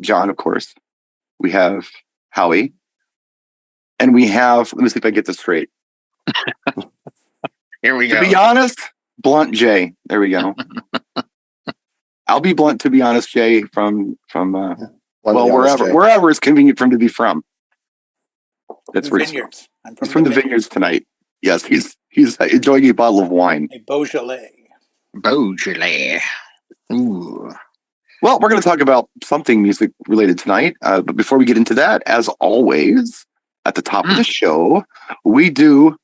John, of course. We have Howie. And we have, let me see if I get this straight. Here we go. To be honest, Blunt Jay. There we go. I'll be blunt, to be honest, Jay, from wherever it's convenient for him to be from. That's where Vineyards. He's from the Vineyards tonight. Yes, he's enjoying a bottle of wine. A Beaujolais. Beaujolais. Ooh. Well, we're going to talk about something music related tonight. But before we get into that, as always, at the top of the show, we do.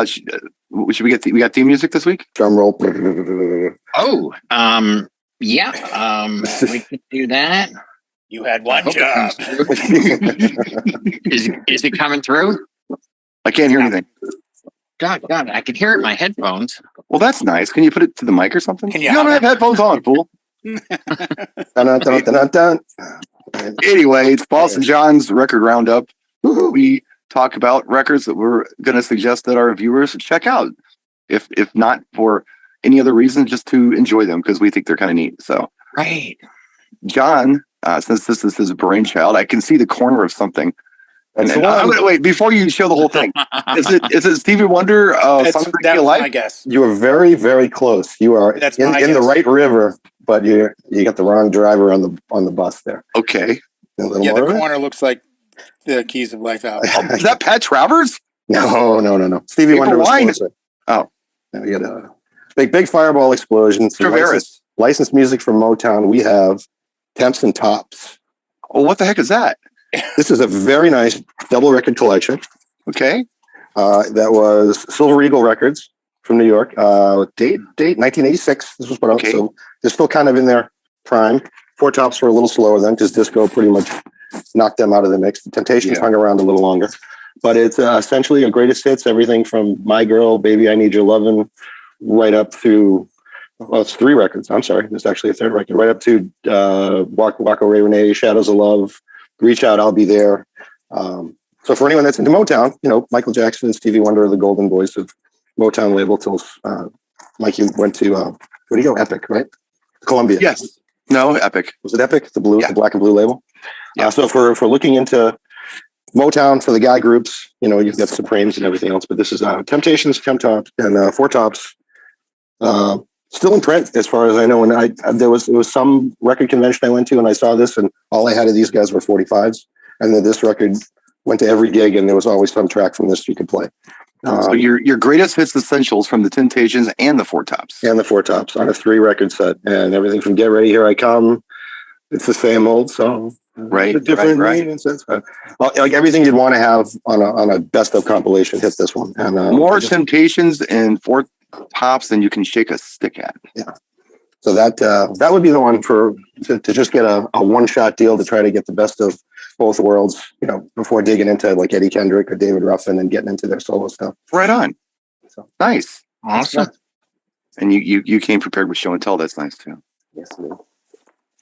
Should we got theme music this week? Drum roll. Oh, yeah. We could do that. You had one job. Is it coming through? I can't hear anything. God, I can hear it in my headphones. Well, that's nice. Can you put it to the mic or something? Can you don't have headphones on, fool. Dun, dun, dun, dun. Anyway, it's Boston John's Record Roundup. We talk about records that we're going to suggest that our viewers check out. If not for any other reason, just to enjoy them because we think they're kind of neat. So, right, John, since this is his brainchild, I can see the corner of something. Wait, before you show the whole thing, is it Stevie Wonder? That's my guess. You are very, very close. You are in the right river, but you got the wrong driver on the bus there. Okay. The corner looks like the Keys of Life album. Is that Pat Travers? No. Stevie Wonder was closer. Oh, we had a big fireball explosion. Licensed music from Motown. We have Temps and Tops. Oh, what the heck is that? This is a very nice double record collection. Okay. That was Silver Eagle Records from New York. Date 1986. This was put out. Okay. So they're still kind of in their prime. Four Tops were a little slower then because disco pretty much knocked them out of the mix. The Temptations hung around a little longer. But it's essentially a greatest hits, everything from My Girl, Baby, I Need Your Lovin', right up through, well, it's 3 records. I'm sorry. There's actually a 3rd record. Right up to Waka Ray Renee, Shadows of Love, Reach Out, I'll Be There. So for anyone that's into Motown, Michael Jackson and Stevie Wonder are the golden boys of Motown label till Mikey went to, where do you go? Epic, right? Columbia. Yes. No, Epic. Was it Epic? The black and blue label? Yeah. So for looking into Motown for the guy groups, you've got Supremes and everything else, but this is Temptations, Temp Tops, and Four Tops. Still in print, as far as I know. And there was some record convention I went to, and I saw this, and all I had of these guys were 45s. And then this record went to every gig, and there was always some track from this you could play. So your greatest hits essentials from the Temptations and the Four Tops. And the Four Tops on a 3-record set, and everything from Get Ready, Here I Come. It's the same old song. Right. Different meaning sense. Like everything you'd want to have on a best of compilation, hit this one. And more Temptations and Four Tops than you can shake a stick at. Yeah. So that would be the one to just get a one-shot deal to try to get the best of both worlds, before digging into like Eddie Kendrick or David Ruffin and getting into their solo stuff. Right on. So nice. Awesome. And you came prepared with show and tell. That's nice too. Yes, man.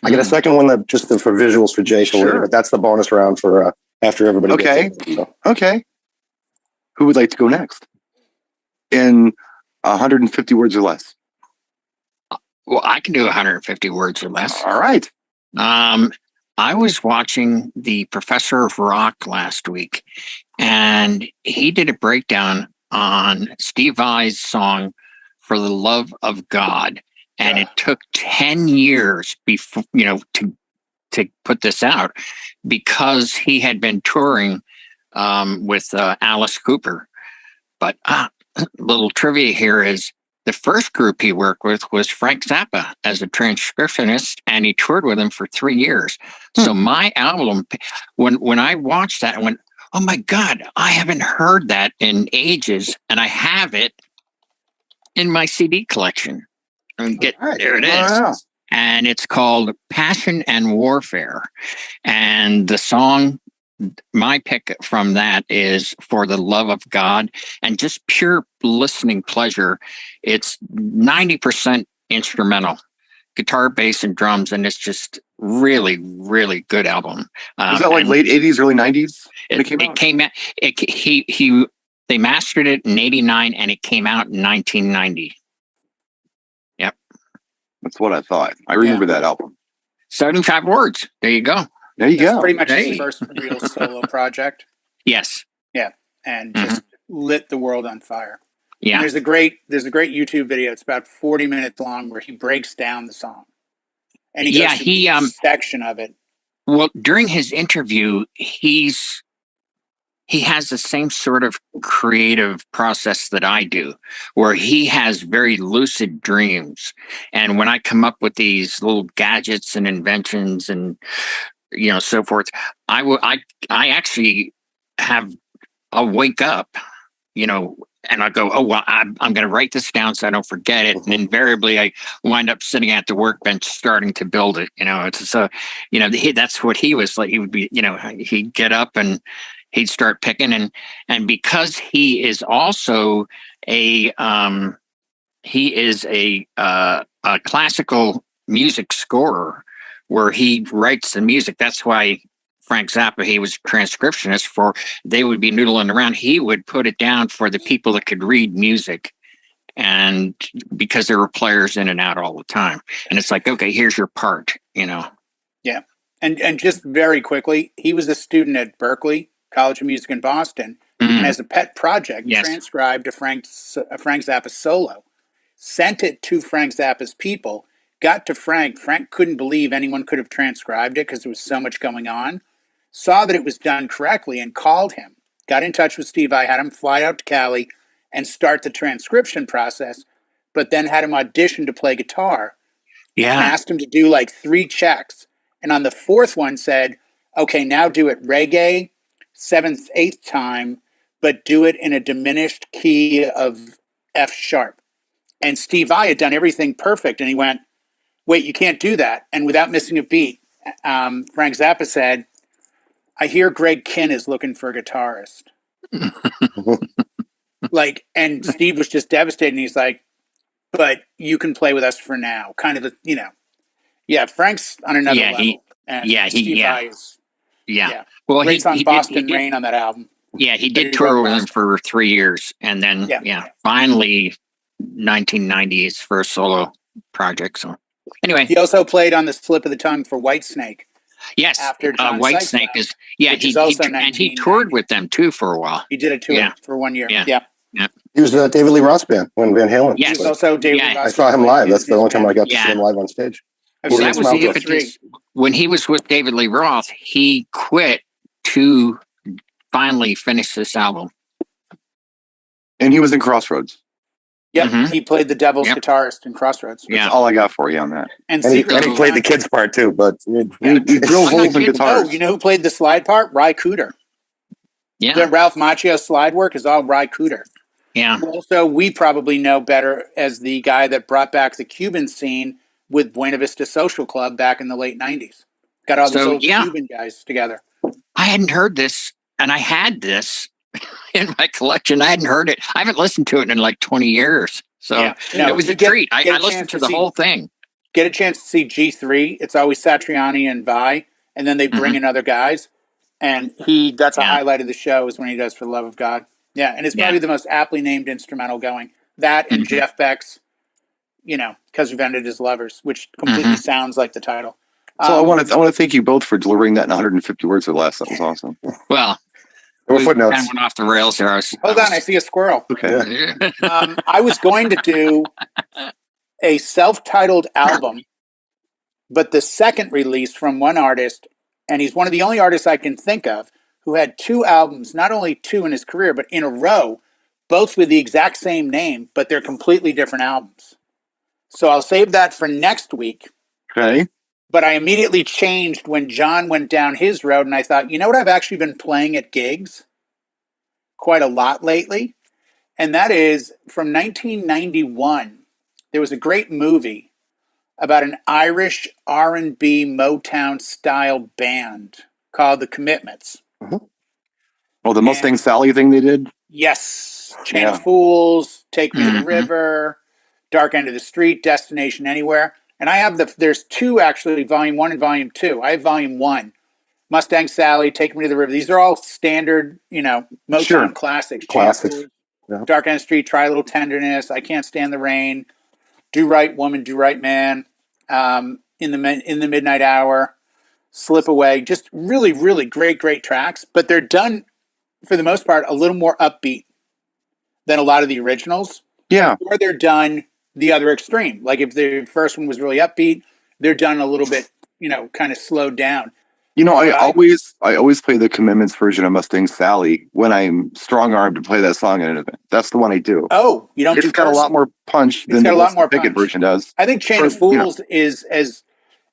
I get a second one that just for visuals for Jay. Sure. But that's the bonus round for after everybody. Okay. Gets it, so. Okay. Who would like to go next? In 150 words or less. Well, I can do 150 words or less. All right. I was watching the Professor of Rock last week, and he did a breakdown on Steve Vai's song "For the Love of God." And it took 10 years before, to put this out because he had been touring with Alice Cooper. But little trivia here is the first group he worked with was Frank Zappa as a transcriptionist, and he toured with him for 3 years. So my album, when I watched that, I went, oh my God, I haven't heard that in ages, and I have it in my CD collection. There it is. Wow. And it's called Passion and Warfare. And the song, my pick from that is For the Love of God, and just pure listening pleasure. It's 90% instrumental, guitar, bass, and drums. And it's just really, really good album. Was that like late 80s, early 90s? It came out. They mastered it in 89 and it came out in 1990. That's what I thought. I remember that album. 75 words. There you go. There you That's go. pretty much Hey. his first real solo project, Yes. and just lit the world on fire. And Yeah. there's a great YouTube video. It's about 40 minutes long where he breaks down the song, and he goes Yeah, through he, each section of it. Well, during his interview, he has the same sort of creative process that I do, where he has very lucid dreams. And when I come up with these little gadgets and inventions and so forth, I actually I'll wake up, and I go, oh well, I'm going to write this down so I don't forget it. And invariably, I wind up sitting at the workbench starting to build it. It's so, that's what he was like. He would be, he'd get up and he'd start picking, and because he is also a classical music scorer, where he writes the music. That's why Frank Zappa, he was transcriptionist for, they would be noodling around. He would put it down for the people that could read music. And because there were players in and out all the time. And it's like, okay, here's your part, Yeah. And just very quickly, he was a student at Berklee College of Music in Boston. And as a pet project, transcribed a Frank Zappa solo, sent it to Frank Zappa's people, got to Frank. Frank couldn't believe anyone could have transcribed it because there was so much going on. Saw that it was done correctly and called him, got in touch with Steve Vai, had him fly out to Cali and start the transcription process, but then had him audition to play guitar. Yeah. And asked him to do like 3 checks. And on the 4th one said, okay, now do it reggae, 7th, 8th time, but do it in a diminished key of F sharp. And Steve Vai had done everything perfect. And he went, wait, you can't do that. And without missing a beat, Frank Zappa said, I hear Greg Kinn is looking for a guitarist. And Steve was just devastated. And he's like, but you can play with us for now. Kind of Frank's on another level. Steve Vai is, Well, great song, Boston Rain on that album. Yeah, he did tour with him for 3 years. And then, finally, 1990 his first solo project. So anyway. He also played on the Slip of the Tongue for Whitesnake. Yes, after John Whitesnake Sykes, he toured with them too for a while. He did a tour for 1 year. Yeah. He was in David Lee Roth's band when Van Halen. Yes. He was also David Lee I Roth's saw him live. That's the only time I got to Yeah. see him live on stage. I've Well, seen that him was the with impetus. When he was with David Lee Roth, he quit to finally finish this album. And he was in Crossroads. Yep, Mhm. he played the devil's Yep. guitarist in Crossroads. Yeah. That's all I got for you on that. And And he secretly played the John- kids part too, but You drill holes in Oh, guitars. you know who played the slide part? Ry Cooder. Yeah. The Ralph Macchio slide work is all Ry Cooder. Yeah. Also, we probably know better as the guy that brought back the Cuban scene with Buena Vista Social Club back in the late 90s. Got all those old Cuban guys together. I hadn't heard this, and I had this in my collection. I hadn't heard it. I haven't listened to it in like 20 years. So it was a treat. I listened to the whole thing. Get a chance to see G3. It's always Satriani and Vai, and then they bring in other guys. And that's a highlight of the show is when he does For the Love of God. Yeah, and it's probably the most aptly named instrumental going. That and Jeff Beck's, Because We've Ended as Lovers, which completely sounds like the title. So I want to thank you both for delivering that in 150 words or less. That was awesome. Well, there were we footnotes. kind of went off the rails there. Hold on, I see a squirrel. Okay. I was going to do a self-titled album, but the second release from one artist, and he's one of the only artists I can think of who had 2 albums, not only 2 in his career, but in a row, both with the exact same name, but they're completely different albums. So I'll save that for next week. Okay. But I immediately changed when John went down his road, and I thought, you know what I've actually been playing at gigs quite a lot lately? And that is from 1991. There was a great movie about an Irish R&B Motown style band called The Commitments. Well, the Mustang Sally thing they did. Yes. Chain of Fools, Take Me to the River, Dark End of the Street, Destination Anywhere. And I have there's 2 actually, Volume 1 and Volume 2. I have Volume 1. Mustang Sally, Take Me to the River. These are all standard, Motown classics. Classics. Yeah. Dark End of the Street, Try a Little Tenderness, I Can't Stand the Rain, Do Right Woman, Do Right Man. in the Midnight Hour, Slip Away, just really, really great tracks, but they're done for the most part a little more upbeat than a lot of the originals. Yeah. Or they're done the other extreme. Like if the first one was really upbeat, they're done a little bit, kind of slowed down. I always play the Commitments version of Mustang Sally when I'm strong armed to play that song at an event. That's the one I do. Oh, you don't? It's got a lot more punch than the Wilson Pickett version does. I think Chain of Fools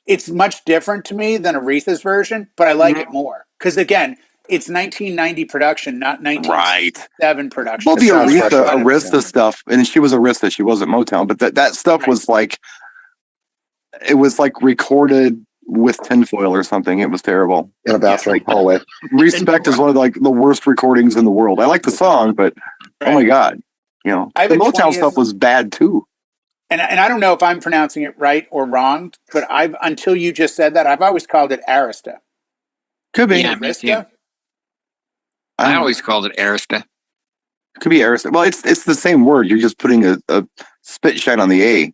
it's much different to me than Aretha's version, but I like it more because again, it's 1990 production, not 1997 production. Well, the Arista stuff, and she was Arista, she wasn't Motown, but that stuff was like, it was like recorded with tinfoil or something. It was terrible. In a bathroom hallway. Respect is one of the worst recordings in the world. I like the song, but oh my God, the Motown stuff was bad too. And I don't know if I'm pronouncing it right or wrong, but until you just said that, I've always called it Arista. Could be. Yeah, Arista? I always called it Arista. Could be Arista. Well, it's the same word. You're just putting a spit shine on the A.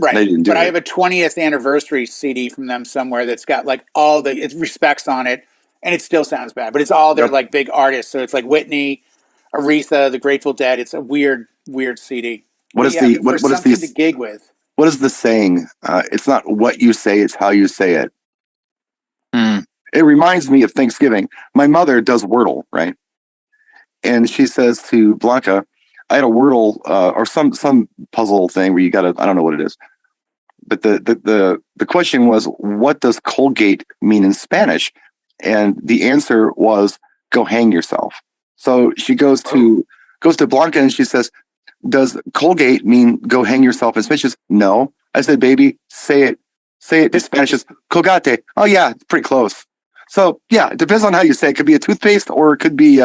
Right. But I have a 20th anniversary CD from them somewhere that's got like all the respects on it, and it still sounds bad, but it's all their like big artists. So it's like Whitney, Aretha, the Grateful Dead. It's a weird CD. What is the gig with? What is the saying? It's not what you say, it's how you say it. It reminds me of Thanksgiving. My mother does Wordle, right? And she says to Blanca, I had a Wordle or some puzzle thing where you gotta, I don't know what it is. But the question was, what does Colgate mean in Spanish? And the answer was, go hang yourself. So she goes to Blanca and she says, does Colgate mean go hang yourself in Spanish? She says, no. I said, baby, say it in Spanish. Is Colgate. Oh yeah, it's pretty close. So yeah, it depends on how you say it. It could be a toothpaste or it could be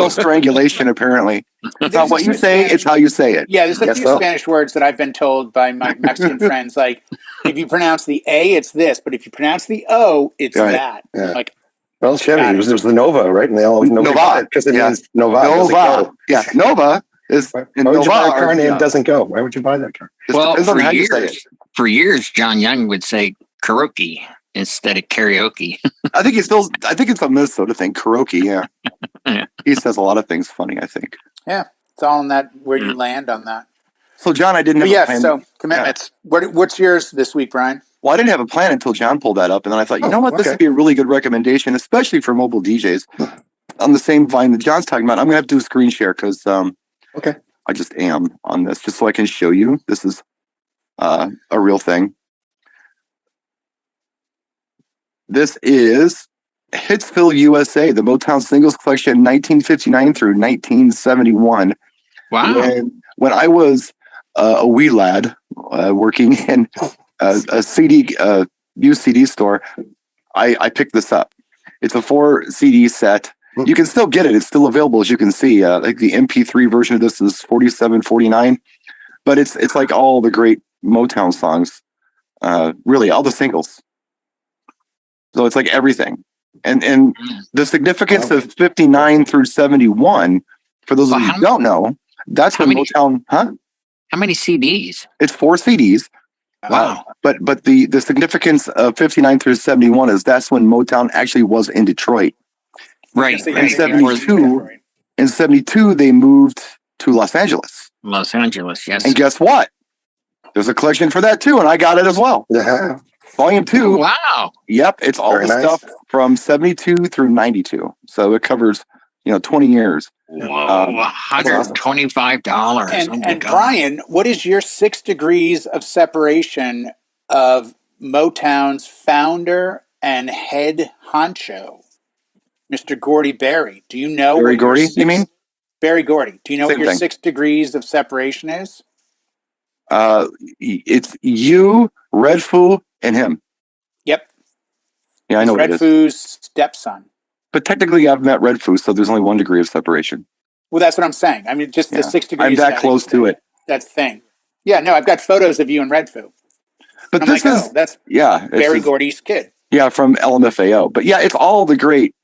strangulation, apparently. It's not what you say, it's how you say it. Yeah, there's a few Spanish words that I've been told by my Mexican friends. Like, if you pronounce the A, it's this. But if you pronounce the O, it's that. Yeah. Like, well, Chevy, there was the Nova, right? And they all know Nova because it means Nova. Nova. Yeah, Nova is. Why would you buy a car name doesn't go? Why would you buy that car? Well, for years, John Young would say karaoke instead of karaoke. I think it's a Minnesota thing. Karaoke, yeah. He says a lot of things funny, I think. Yeah, it's all in that where you land on that. So, John, I didn't have a plan. So Commitments. Yeah. What's yours this week, Brian? Well, I didn't have a plan until John pulled that up, and then I thought, you know what, this would be a really good recommendation, especially for mobile DJs. On the same vine that John's talking about, I'm going to have to do a screen share because I just am on this, just so I can show you. This is a real thing. This is Hitsville, USA, the Motown Singles Collection, 1959 through 1971. Wow. When I was a wee lad working in a CD, used CD store, I picked this up. It's a 4 CD set. You can still get it. It's still available, as you can see. Like the MP3 version of this is $47.49, but it's like all the great Motown songs, really all the singles. So it's like everything. And the significance of 59 through 71, for those of you who don't know, that's when Motown, How many CDs? It's 4 CDs. Wow. But the significance of 59 through 71 is that's when Motown actually was in Detroit. Right. In 72, they moved to Los Angeles. Los Angeles, yes. And guess what? There's a collection for that too, and I got it as well. Yeah. Volume 2. Wow. Yep, it's all the stuff from 72 through 92. So it covers, 20 years. Whoa, $125. And Brian, what is your 6 degrees of separation of Motown's founder and head honcho, Mr. Gordy Berry? Do you know? Berry Gordy, you mean? Berry Gordy. Do you know what your 6 degrees of separation is? It's you, Red Foo, and him. Yep. Yeah, I know Red what it is. Foo's stepson. But technically, I've met Red Foo, so there's only 1 degree of separation. Well, that's what I'm saying. I mean, just the 6 degrees. I'm that close to it. That's the thing. Yeah, no, I've got photos of you and Red Foo. But this is that's Berry Gordy's kid. Yeah, from LMFAO. But yeah, it's all the great,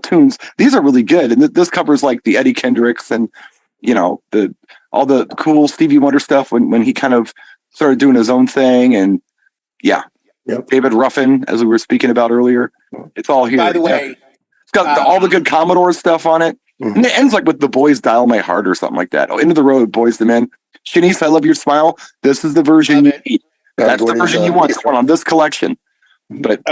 tunes. These are really good, and this covers like the Eddie Kendricks and all the cool Stevie Wonder stuff when he kind of started doing his own thing, and yeah. David Ruffin, as we were speaking about earlier. It's all here. By the way, it's got all the good Commodore stuff on it. And it ends like with The Boys Dial My Heart or something like that. Oh, Into the Road, Boys the Men. Shanice, I Love Your Smile. This is the version you need. That's the version you want. It's one on this collection. But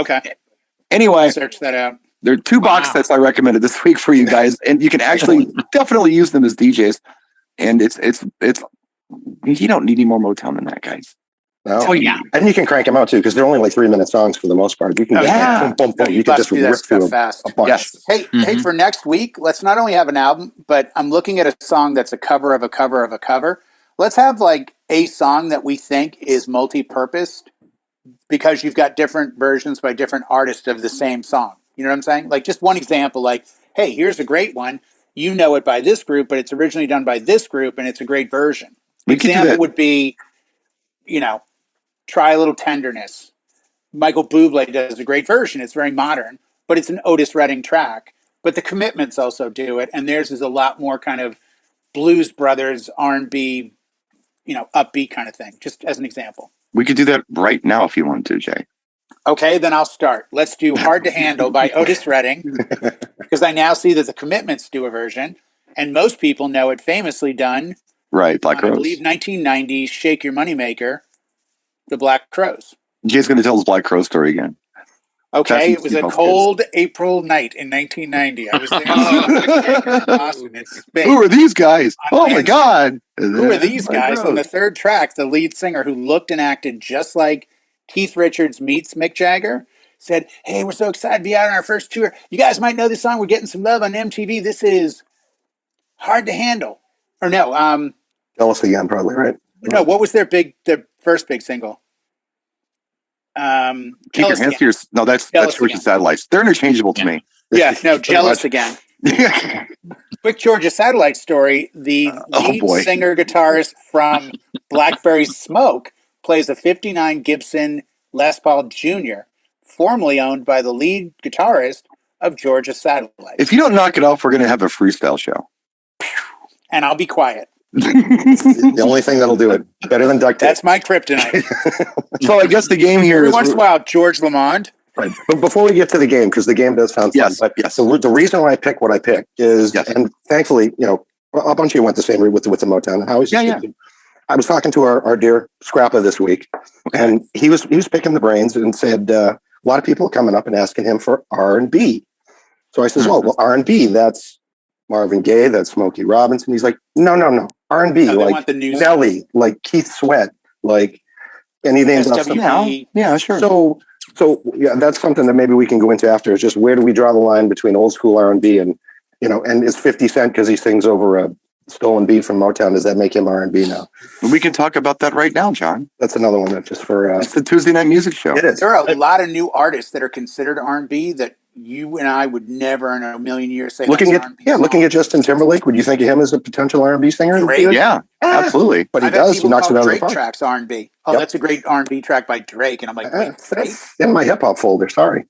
anyway, search that out. There are 2 box sets I recommended this week for you guys, and you can actually definitely use them as DJs. And it's you don't need any more Motown than that, guys. No. Oh yeah, and you can crank them out too because they're only like 3-minute songs for the most part. You can you can just rip through fast. A bunch. Yes. Hey, for next week, let's not only have an album, but I'm looking at a song that's a cover of a cover of a cover. Let's have like a song that we think is multi-purposed because you've got different versions by different artists of the same song. You know what I'm saying? Like just one example, like, hey, here's a great one. You know it by this group, but it's originally done by this group, and it's a great version. The example would be, Try a Little Tenderness. Michael Bublé does a great version. It's very modern, but it's an Otis Redding track. But the Commitments also do it, and theirs is a lot more kind of Blues Brothers, R&B, upbeat kind of thing, just as an example. We could do that right now if you want to, Jay. Okay, then I'll start. Let's do Hard to Handle by Otis Redding, because I now see that the Commitments do a version, and most people know it famously done. Right, Black Crowes. I believe 1990 Shake Your Moneymaker, the Black Crowes. Jay's going to tell his Black Crow story again. Okay, it was a cold April night in 1990. I was there in Boston. Who are these guys? Oh my God. Who are these guys? On the third track, the lead singer, who looked and acted just like Keith Richards meets Mick Jagger, said, hey, we're so excited to be out on our first tour. You guys might know this song. We're getting some love on MTV. This is Hard to Handle. Or no. Jealous Again, probably, right? No, what was their first big single? Keep your hands to your... No, that's Georgia Satellites. They're interchangeable to me. Yeah, no, Jealous Again. Quick Georgia Satellite story. The lead singer guitarist from Blackberry Smoke plays a 59 Gibson Les Paul Jr., formerly owned by the lead guitarist of Georgia Satellite. If you don't knock it off, we're going to have a freestyle show. And I'll be quiet. The only thing that'll do it. Better than duct tape. That's my kryptonite. So I guess the game here Every once in a while, George Lamond. Right. But before we get to the game, because the game does sound fun, but the reason why I pick what I pick is, and thankfully, a bunch of you went the same route with the Motown. I was talking to our dear Scrappa this week, and he was picking the brains and said a lot of people are coming up and asking him for R&B. So I says, well, R&B, that's Marvin Gaye, that's Smokey Robinson. He's like, no, R&B, like Nelly, like Keith Sweat, like, and he names off some. Yeah, sure. So yeah, that's something that maybe we can go into after. Is just where do we draw the line between old school R&B and and is 50 Cent because he sings over a stolen beat from Motown? Does that make him R&B now? We can talk about that right now, John. That's another one that just for it's the Tuesday Night Music Show. It is. There are a lot of new artists that are considered R&B that you and I would never in a million years say. Looking at Justin Timberlake, would you think of him as a potential R&B singer? Great. Yeah, absolutely. But he does. He knocks it out of the park. Tracks R&B. Oh, that's a great R&B track by Drake, and I'm like, wait, that's in my hip hop folder. Sorry.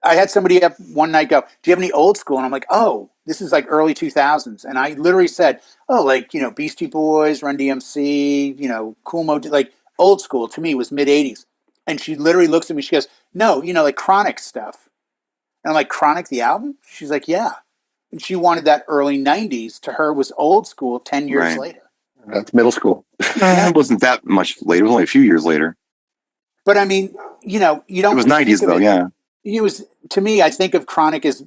I had somebody up one night go, do you have any old school? And I'm like, oh, this is like early 2000s. And I literally said, oh, like, Beastie Boys, Run DMC, Kool Moe, like old school to me was mid 80s. And she literally looks at me, she goes, no, like Chronic stuff. And I'm like, Chronic, the album? She's like, yeah. And she wanted that early 90s. To her was old school 10 years later. That's middle school. It wasn't that much later. It was only a few years later. But I mean, you don't. It was 90s though, yeah. It was, to me, I think of Chronic as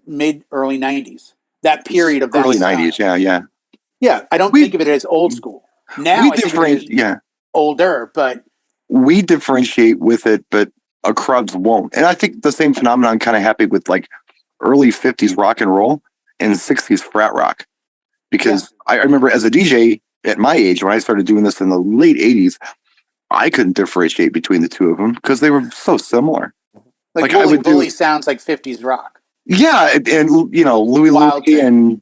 early 90s. That period of that early 90s, yeah. Yeah, I don't think of it as old school. Now I think of it older, but we differentiate with it, but crowds won't. And I think the same phenomenon kind of happened with like early 50s rock and roll and 60s frat rock. Because I remember as a DJ at my age, when I started doing this in the late 80s, I couldn't differentiate between the two of them because they were so similar. Like Wooly Bully sounds like 50s rock. Yeah, and Louie Louie and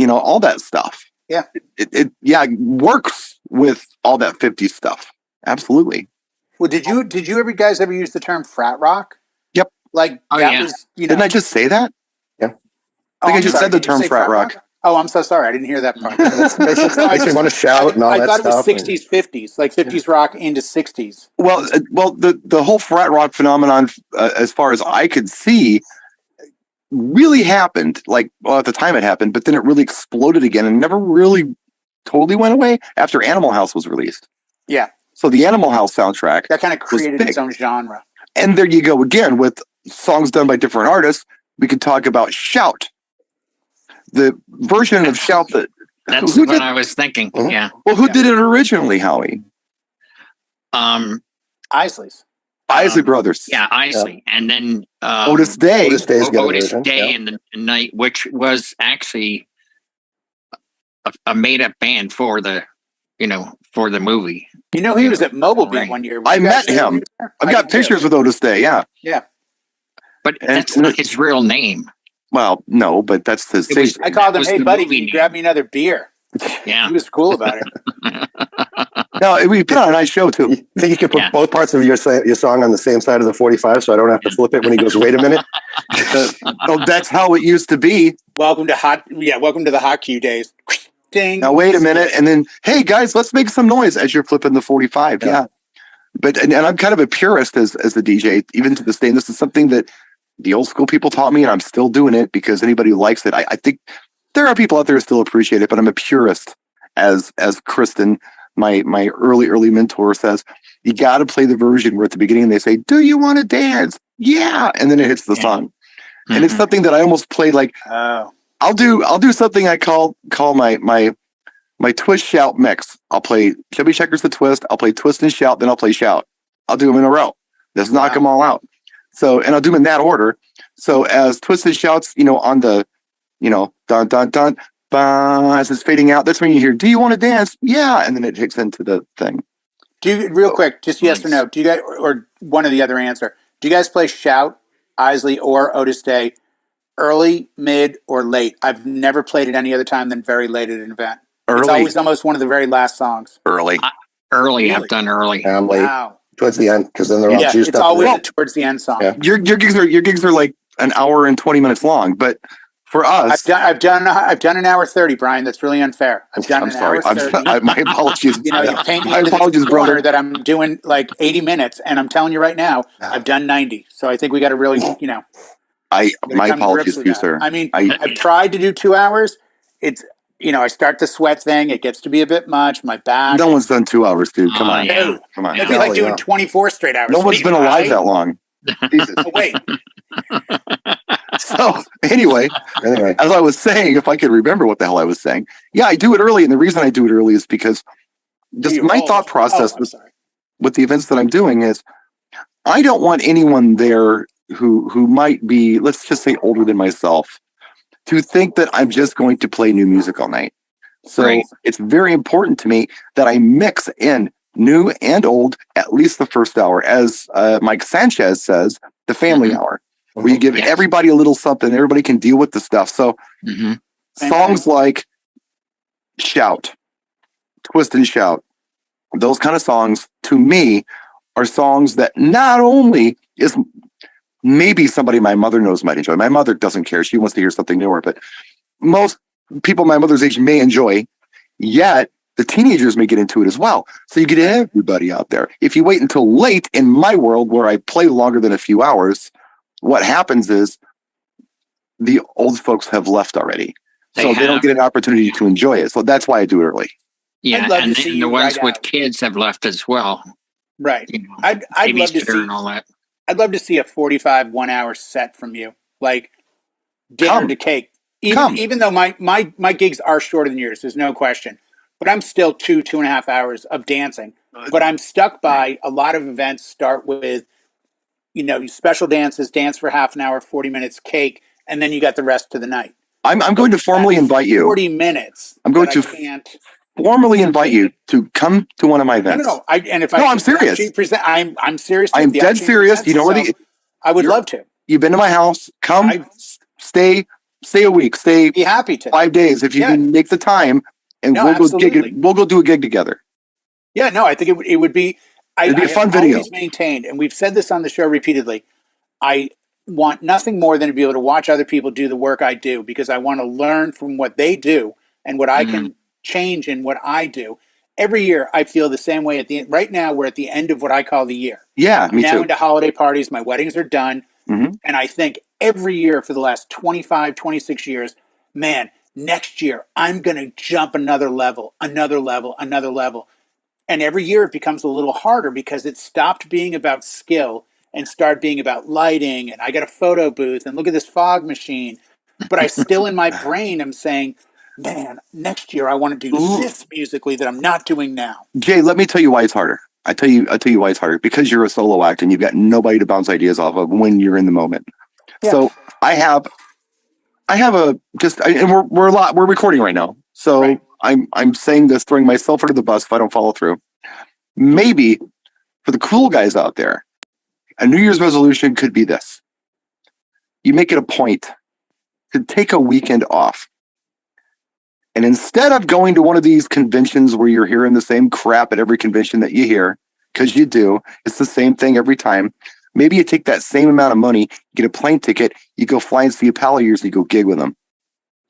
all that stuff. Yeah. It works with all that 50s stuff. Absolutely. Well, did you guys ever use the term frat rock? Yep. Like was Didn't I just say that? Yeah. I think I just said the term frat rock. Oh, I'm so sorry. I didn't hear that part. Makes you want to shout and all I that thought it was stuff. 60s, 50s, like 50s rock into 60s. Well, the whole frat rock phenomenon, as far as I could see, really happened. Like, well, at the time it happened, but then it really exploded again and never really totally went away after Animal House was released. Yeah. So the Animal House soundtrack that kind of created its own genre. And there you go again with songs done by different artists. We could talk about Shout, the version of Shout that. That's what I was thinking. Uh-huh. Yeah. Well, who did it originally, Howie? Isley's. Isley Brothers. Yeah, Isley. Yeah. And then Otis Day. Otis Day in the night, which was actually a made up band for the movie. You know, he was at Mobile Beat one year. I met him. I've got pictures with Otis Day. Yeah. Yeah. But that's not his real name. Well, no, but that's his. I called him, "Hey, buddy, can you grab me another beer?" Yeah. He was cool about it. No, we put on a nice show too. You think you could put both parts of your song on the same side of the 45, so I don't have to flip it when he goes, "Wait a minute." Well, that's how it used to be. Welcome to the Hot Q days. Ding. Now wait a minute, and then hey guys, let's make some noise as you're flipping the 45. Yeah. But and I'm kind of a purist as the DJ, even to this day. And this is something that the old school people taught me, and I'm still doing it because anybody who likes it. I think there are people out there who still appreciate it, but I'm a purist, as Kristen, my early mentor, says. You got to play the version where at the beginning they say, "Do you want to dance?" Yeah, and then it hits the song, and it's something that I almost played like. I'll do something I call my twist shout mix. I'll play Chubby Checkers the twist. I'll play twist and shout. Then I'll play shout. I'll do them in a row. Let's knock them all out. So, and I'll do them in that order. So as twist and shouts, on the, dun dun dun, as it's fading out, that's when you hear, "Do you want to dance?" Yeah, and then it hits into the thing. Do you, real quick, just yes or no? Do you guys, or one or the other answer? Do you guys play Shout, Isley, or Otis Day early, mid, or late? I've never played it any other time than very late at an event. Early. It's always almost one of the very last songs. Early. Really? I've done early. I'm late. Wow. Towards the end, because then they're all juiced it's up. always towards the end song. Yeah. Your gigs are like an hour and 20 minutes long, but for us, I've done an hour 30, Brian. That's really unfair. I've done I'm an sorry. hour 30. My apologies. You paint me my into apologies, this corner brother. that I'm doing like 80 minutes, and I'm telling you right now, I've done 90. So I think we got to really, my apologies to you, sir. I mean, I've tried to do 2 hours. It's, I start the sweat thing. It gets to be a bit much. My back. No one's done 2 hours, dude. Come on. Yeah. Come on. It'd be like doing 24 straight hours. No one's been alive that long. Jesus. Oh, wait. So anyway, as I was saying, if I could remember what the hell I was saying. Yeah, I do it early. And the reason I do it early is because just my thought process with the events that I'm doing is I don't want anyone there who might be, let's just say, older than myself, to think that I'm just going to play new music all night. So It's very important to me that I mix in new and old at least the first hour. As Mike Sanchez says, the family hour, where you give everybody a little something, everybody can deal with the stuff. So songs like Shout, Twist and Shout, those kind of songs to me are songs that not only is maybe somebody my mother knows might enjoy. My mother doesn't care. She wants to hear something newer, but most people my mother's age may enjoy, yet the teenagers may get into it as well. So you get everybody out there. If you wait until late in my world where I play longer than a few hours, what happens is the old folks have left already. They don't get an opportunity to enjoy it. So that's why I do it early. Yeah, and the ones with kids have left as well. Right. I'd love to see all that. I'd love to see a 45 1 hour set from you, like dinner to cake. Even though my gigs are shorter than yours, there's no question. But I'm still 2.5 hours of dancing. But I'm stuck by a lot of events start with, special dances, dance for half an hour, 40 minutes, cake, and then you got the rest of the night. I'm going to formally invite you. 40 minutes. I'm going to formally invite you to come to one of my events. No. I'm serious. I'm serious. I'm dead serious. You know where I would love to. You've been to my house. Come, stay a week. Be happy to 5 days if you can make the time, and we'll go do a gig together. Yeah, no, I think it would be. It'd be a fun video. Always maintained, and we've said this on the show repeatedly. I want nothing more than to be able to watch other people do the work I do, because I want to learn from what they do and what I can change in what I do. Every year I feel the same way right now we're at the end of what I call the year. Yeah, I'm me now too. into holiday parties. My weddings are done. And I think every year for the last 25, 26 years, man, next year I'm going to jump another level. And every year it becomes a little harder because it stopped being about skill and started being about lighting. And I got a photo booth and look at this fog machine. But I still in my brain am saying, man, next year I want to do this musically that I'm not doing now. Jay, let me tell you why it's harder. I'll tell you why it's harder. Because you're a solo act and you've got nobody to bounce ideas off of when you're in the moment. Yeah. So I have and we're recording right now. So right. I'm saying this, throwing myself under the bus if I don't follow through. Maybe for the cool guys out there, a New Year's resolution could be this. You make it a point to take a weekend off. And instead of going to one of these conventions where you're hearing the same crap at every convention that you hear, because you do, it's the same thing every time. Maybe you take that same amount of money, get a plane ticket, you go fly and see a pal of yours, and you go gig with them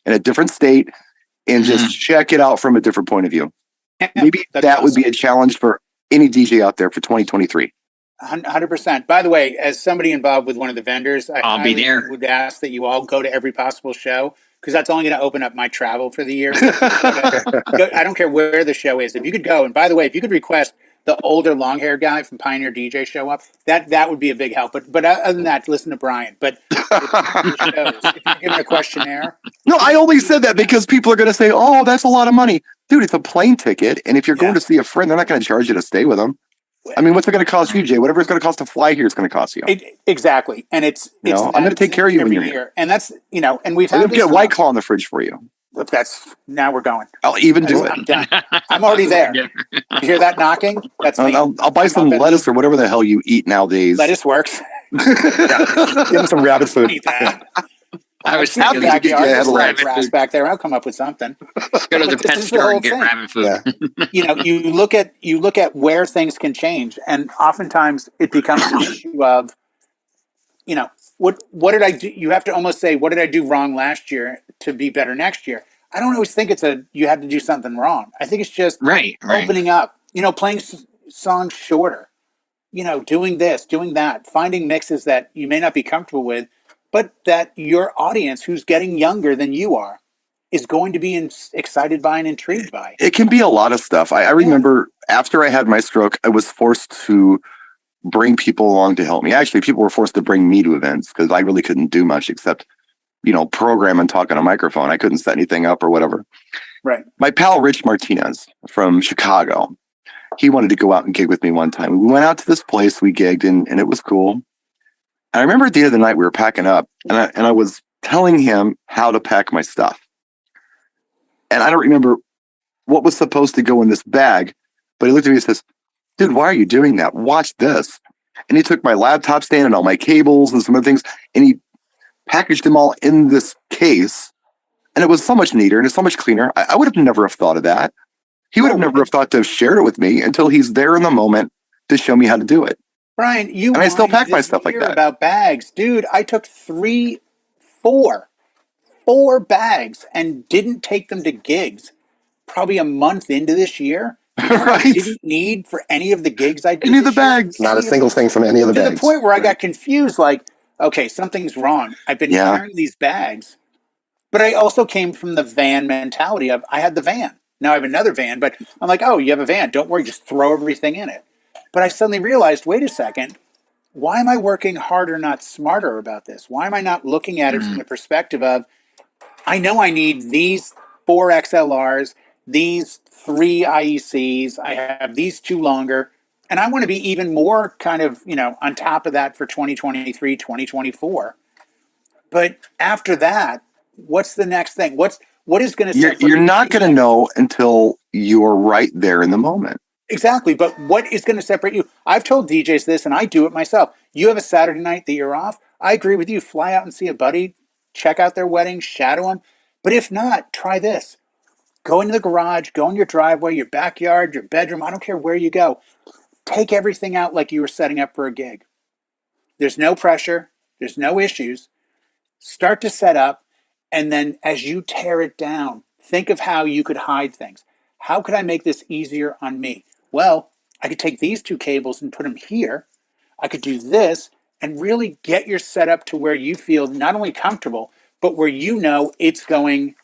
in a different state and just check it out from a different point of view. Maybe that would be a challenge for any DJ out there for 2023. 100%. By the way, as somebody involved with one of the vendors, I'll be there. Would ask that you all go to every possible show, because that's only going to open up my travel for the year. I don't care where the show is. If you could go, and by the way, if you could request the older long-haired guy from Pioneer DJ show up, that would be a big help. But other than that, listen to Brian. But if you give him a questionnaire. No, I only said that because people are going to say, oh, that's a lot of money. Dude, it's a plane ticket. And if you're going to see a friend, they're not going to charge you to stay with them. I mean, what's it going to cost you, Jay? Whatever it's going to cost to fly here is going to cost you. Exactly. And it's I'm going to take care of you when you're here. And that's, and we've had get White Claw in the fridge for you. Now we're going. I'll even do it. I'm done. I'm already there. You hear that knocking? That's me. I'll buy some lettuce or whatever the hell you eat nowadays. Lettuce works. Give me some rabbit food. Eat that. I was thinking backyard, grass back there. I'll come up with something. Go to the pet store and get rabbit food. Yeah. You look at where things can change, and oftentimes it becomes an issue of, what did I do? You have to almost say, what did I do wrong last year to be better next year? I don't always think you had to do something wrong. I think it's just opening up. Playing songs shorter. Doing this, doing that, finding mixes that you may not be comfortable with, but that your audience, who's getting younger than you are, is going to be excited by and intrigued by. It can be a lot of stuff. I remember after I had my stroke, I was forced to bring people along to help me. Actually, people were forced to bring me to events because I really couldn't do much except, program and talk on a microphone. I couldn't set anything up or whatever. Right. My pal, Rich Martinez from Chicago, he wanted to go out and gig with me one time. We went out to this place, we gigged, and it was cool. I remember at the end of the night, we were packing up, and I was telling him how to pack my stuff. And I don't remember what was supposed to go in this bag, but he looked at me and says, dude, why are you doing that? Watch this. And he took my laptop stand and all my cables and some other things, and he packaged them all in this case. And it was so much neater and it's so much cleaner. I would have never have thought of that. He would have never have thought to have shared it with me until he's there in the moment to show me how to do it. Brian, and I still pack my stuff like that. About bags, dude, I took four bags and didn't take them to gigs. Probably a month into this year, right? I didn't need for any of the gigs I did. Any of the bags, not a single thing from any of the bags. To the point where I got confused. Like, okay, something's wrong. I've been carrying these bags, but I also came from the van mentality of I had the van. Now I have another van, but I'm like, oh, you have a van. Don't worry, just throw everything in it. But I suddenly realized, wait a second, why am I working harder, not smarter about this? Why am I not looking at it from the perspective of, I know I need these 4 XLRs, these 3 IECs, I have these 2 longer, and I want to be even more kind of, on top of that for 2023, 2024. But after that, what's the next thing? What is going to... You're not going to know until you're right there in the moment. Exactly, but what is going to separate you? I've told DJs this, and I do it myself. You have a Saturday night that you're off. I agree with you. Fly out and see a buddy. Check out their wedding. Shadow them. But if not, try this. Go into the garage. Go in your driveway, your backyard, your bedroom. I don't care where you go. Take everything out like you were setting up for a gig. There's no pressure. There's no issues. Start to set up. And then as you tear it down, think of how you could hide things. How could I make this easier on me? Well, I could take these two cables and put them here. I could do this and really get your setup to where you feel not only comfortable, but where you know it's going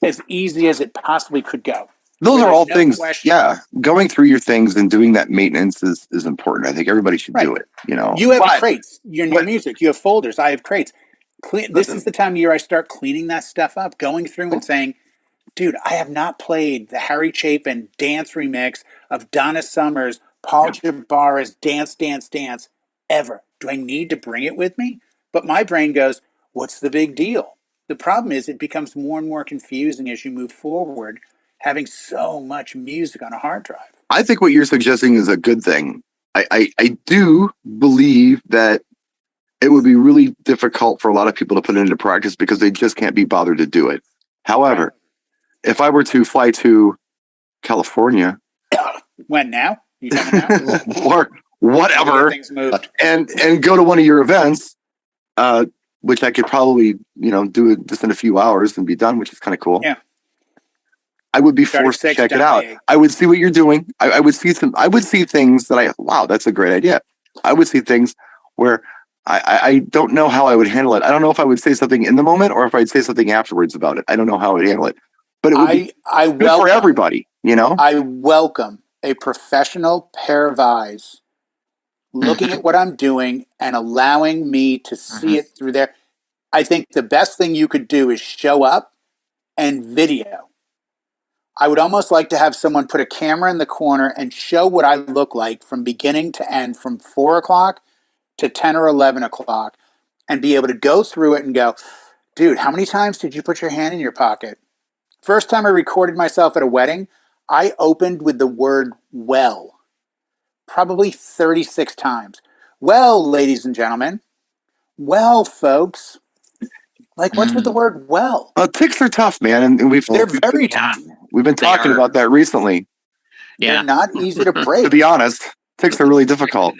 as easy as it possibly could go. Those are all things. Yeah. Going through your things and doing that maintenance is important. I think everybody should do it. You know, you have crates, your music, you have folders. I have crates. This is the time of year I start cleaning that stuff up, going through and saying, dude, I have not played the Harry Chapin dance remix of Donna Summer's Paul Jabara's Dance, Dance, Dance ever. Do I need to bring it with me? But my brain goes, what's the big deal? The problem is it becomes more and more confusing as you move forward, having so much music on a hard drive. I think what you're suggesting is a good thing. I do believe that it would be really difficult for a lot of people to put it into practice because they just can't be bothered to do it. However, if I were to fly to California, when now? You coming now? or whatever, and go to one of your events, which I could probably do it just in a few hours and be done, which is kind of cool. Yeah, I would be forced to check it out. I would see what you're doing. I would see things that wow, that's a great idea. I would see things where I don't know how I would handle it. I don't know if I would say something in the moment or if I'd say something afterwards about it. I don't know how I would handle it. But it would be good for everybody, I welcome a professional pair of eyes looking at what I'm doing and allowing me to see it through there. I think the best thing you could do is show up and video. I would almost like to have someone put a camera in the corner and show what I look like from beginning to end, from 4 o'clock to 10 or 11 o'clock, and be able to go through it and go, dude, how many times did you put your hand in your pocket? First time I recorded myself at a wedding, I opened with the word well, probably 36 times. Well, ladies and gentlemen, well, folks, like what's with the word well? Ticks are tough, man. And they're very tough. We've been talking about that recently. Yeah. They're not easy to break. To be honest, ticks are really difficult.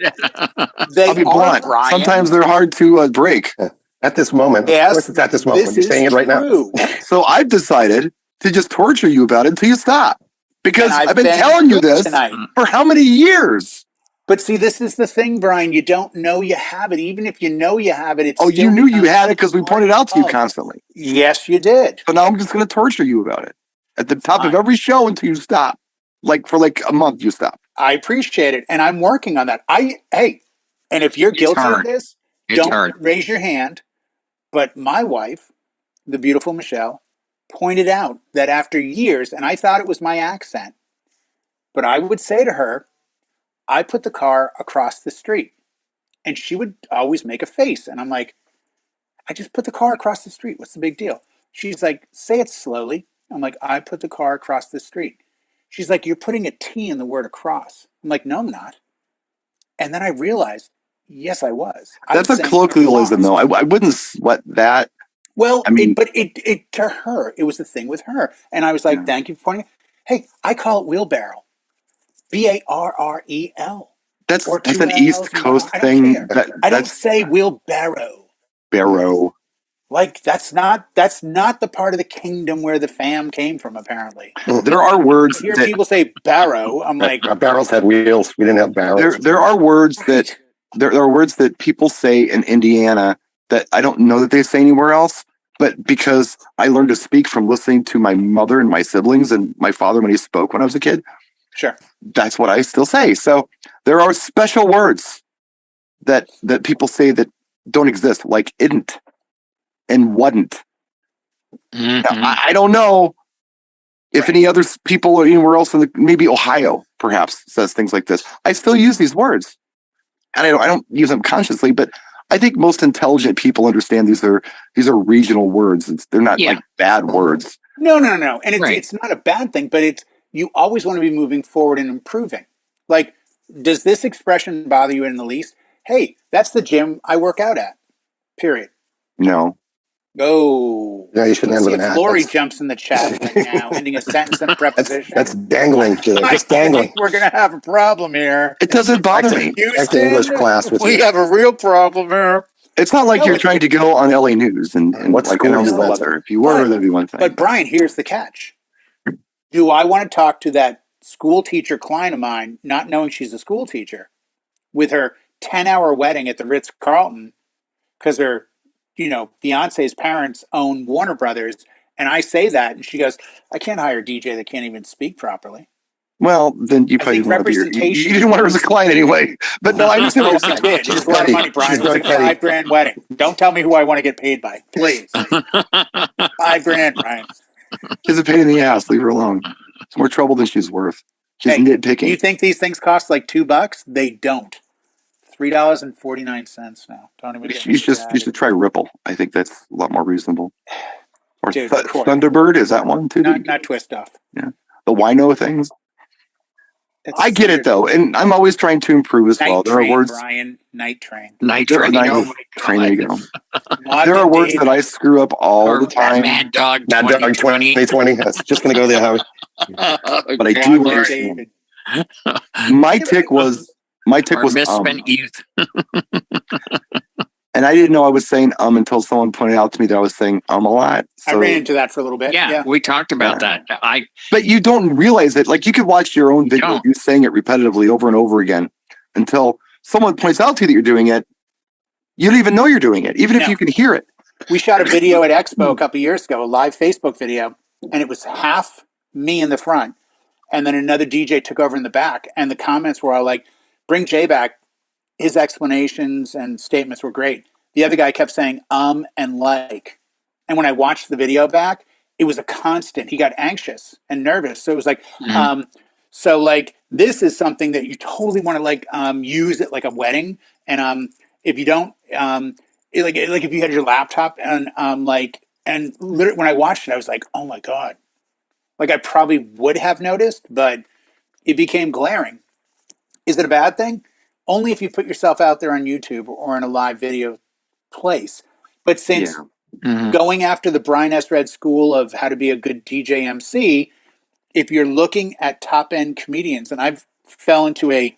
I'll be blunt. Brian. Sometimes they're hard to break. At this moment. Yes, of course it's at this moment. You're saying it right now. So I've decided to just torture you about it until you stop. Because I've been telling you this for how many years? But see, this is the thing, Brian. You don't know you have it. Even if you know you have it, it's you knew you had it because we pointed out to you constantly. Yes, you did. So now I'm just going to torture you about it at the top of every show until you stop. For a month, you stop. I appreciate it, and I'm working on that. And if you're guilty of this, don't raise your hand. But my wife, the beautiful Michelle, pointed out that after years, and I thought it was my accent, but I would say to her, I put the car across the street. And she would always make a face. And I'm like, I just put the car across the street. What's the big deal? She's like, say it slowly. I'm like, I put the car across the street. She's like, you're putting a T in the word across. I'm like, no, I'm not. And then I realized, yes, I was. That's a colloquialism, though. I wouldn't sweat that. Well, it to her, it was the thing with her. And I was like, thank you for pointing. Hey, I call it wheelbarrow. Barrel. That's an East Coast thing. I don't say wheelbarrow. Barrow. Like that's not the part of the kingdom where the fam came from. Apparently, there are words. I hear people say barrow. I'm like, our barrels had wheels. We didn't have barrels. There are words that there are words that people say in Indiana that I don't know that they say anywhere else. But because I learned to speak from listening to my mother and my siblings and my father when he spoke when I was a kid. Sure. That's what I still say. So there are special words that people say that don't exist, like isn't and wasn't. Now, I don't know if any other people or anywhere else maybe Ohio perhaps says things like this. I still use these words, and I don't use them consciously, but I think most intelligent people understand these are regional words. They're not like bad words. No, and it's not a bad thing, but you always want to be moving forward and improving. Like, does this expression bother you in the least? Hey, that's the gym I work out at. Period. No. Go. No, you shouldn't end with an at. Lori jumps in the chat right now, ending a sentence and a preposition. That's dangling. Just dangling. I think we're going to have a problem here. It doesn't bother me. Houston, English class with we have a real problem here. It's not like No, you're trying to go on LA News and What like school announce is the that? weather. If you were, that'd be one thing. But Brian, here's the catch. Do I want to talk to that school teacher client of mine, not knowing she's a school teacher, with her 10-hour wedding at the Ritz-Carlton because her, fiance's parents own Warner Brothers, and I say that, and she goes, I can't hire a DJ that can't even speak properly. Well, then you probably didn't want to be you didn't want her as a client anyway. But no, I understand what you're saying. It's a lot of money, Brian. It was like $5,000 wedding. Don't tell me who I want to get paid by, please. $5,000, Brian. She's a pain in the ass. Leave her alone. It's more trouble than she's worth. She's nitpicking. You think these things cost like $2? They don't. $3.49 now. Don't even. You should try Ripple. I think that's a lot more reasonable. Or Dude, Thunderbird, is that one too? Not Twist Off. Yeah, the Wino things. I get it though, and I'm always trying to improve as well. There are words, Brian. Night Train. Night Train. There you go. There are words that I screw up all the time. Mad Dog 2020. That's just going to go there, Howie. But I do understand. My tick was misspent youth. And I didn't know I was saying until someone pointed out to me that I was saying a lot. So, I ran into that for a little bit. Yeah. We talked about that. But you don't realize it. Like you could watch your own video, you saying it repetitively over and over again until someone points out to you that you're doing it. You don't even know you're doing it, even if you can hear it. We shot a video at Expo a couple of years ago, a live Facebook video, and it was half me in the front, and then another DJ took over in the back, and the comments were all like, bring Jay back. His explanations and statements were great. The other guy kept saying and like. And when I watched the video back, it was a constant. He got anxious and nervous. So it was like, so like this is something that you totally want to like use at like a wedding. And if you don't like if you had your laptop and and literally when I watched it, I was like, oh my God. Like I probably would have noticed, but it became glaring. Is it a bad thing? Only if you put yourself out there on YouTube or in a live video place. But since going after the Brian S. Red school of how to be a good DJ MC, if you're looking at top end comedians, and I've fell into a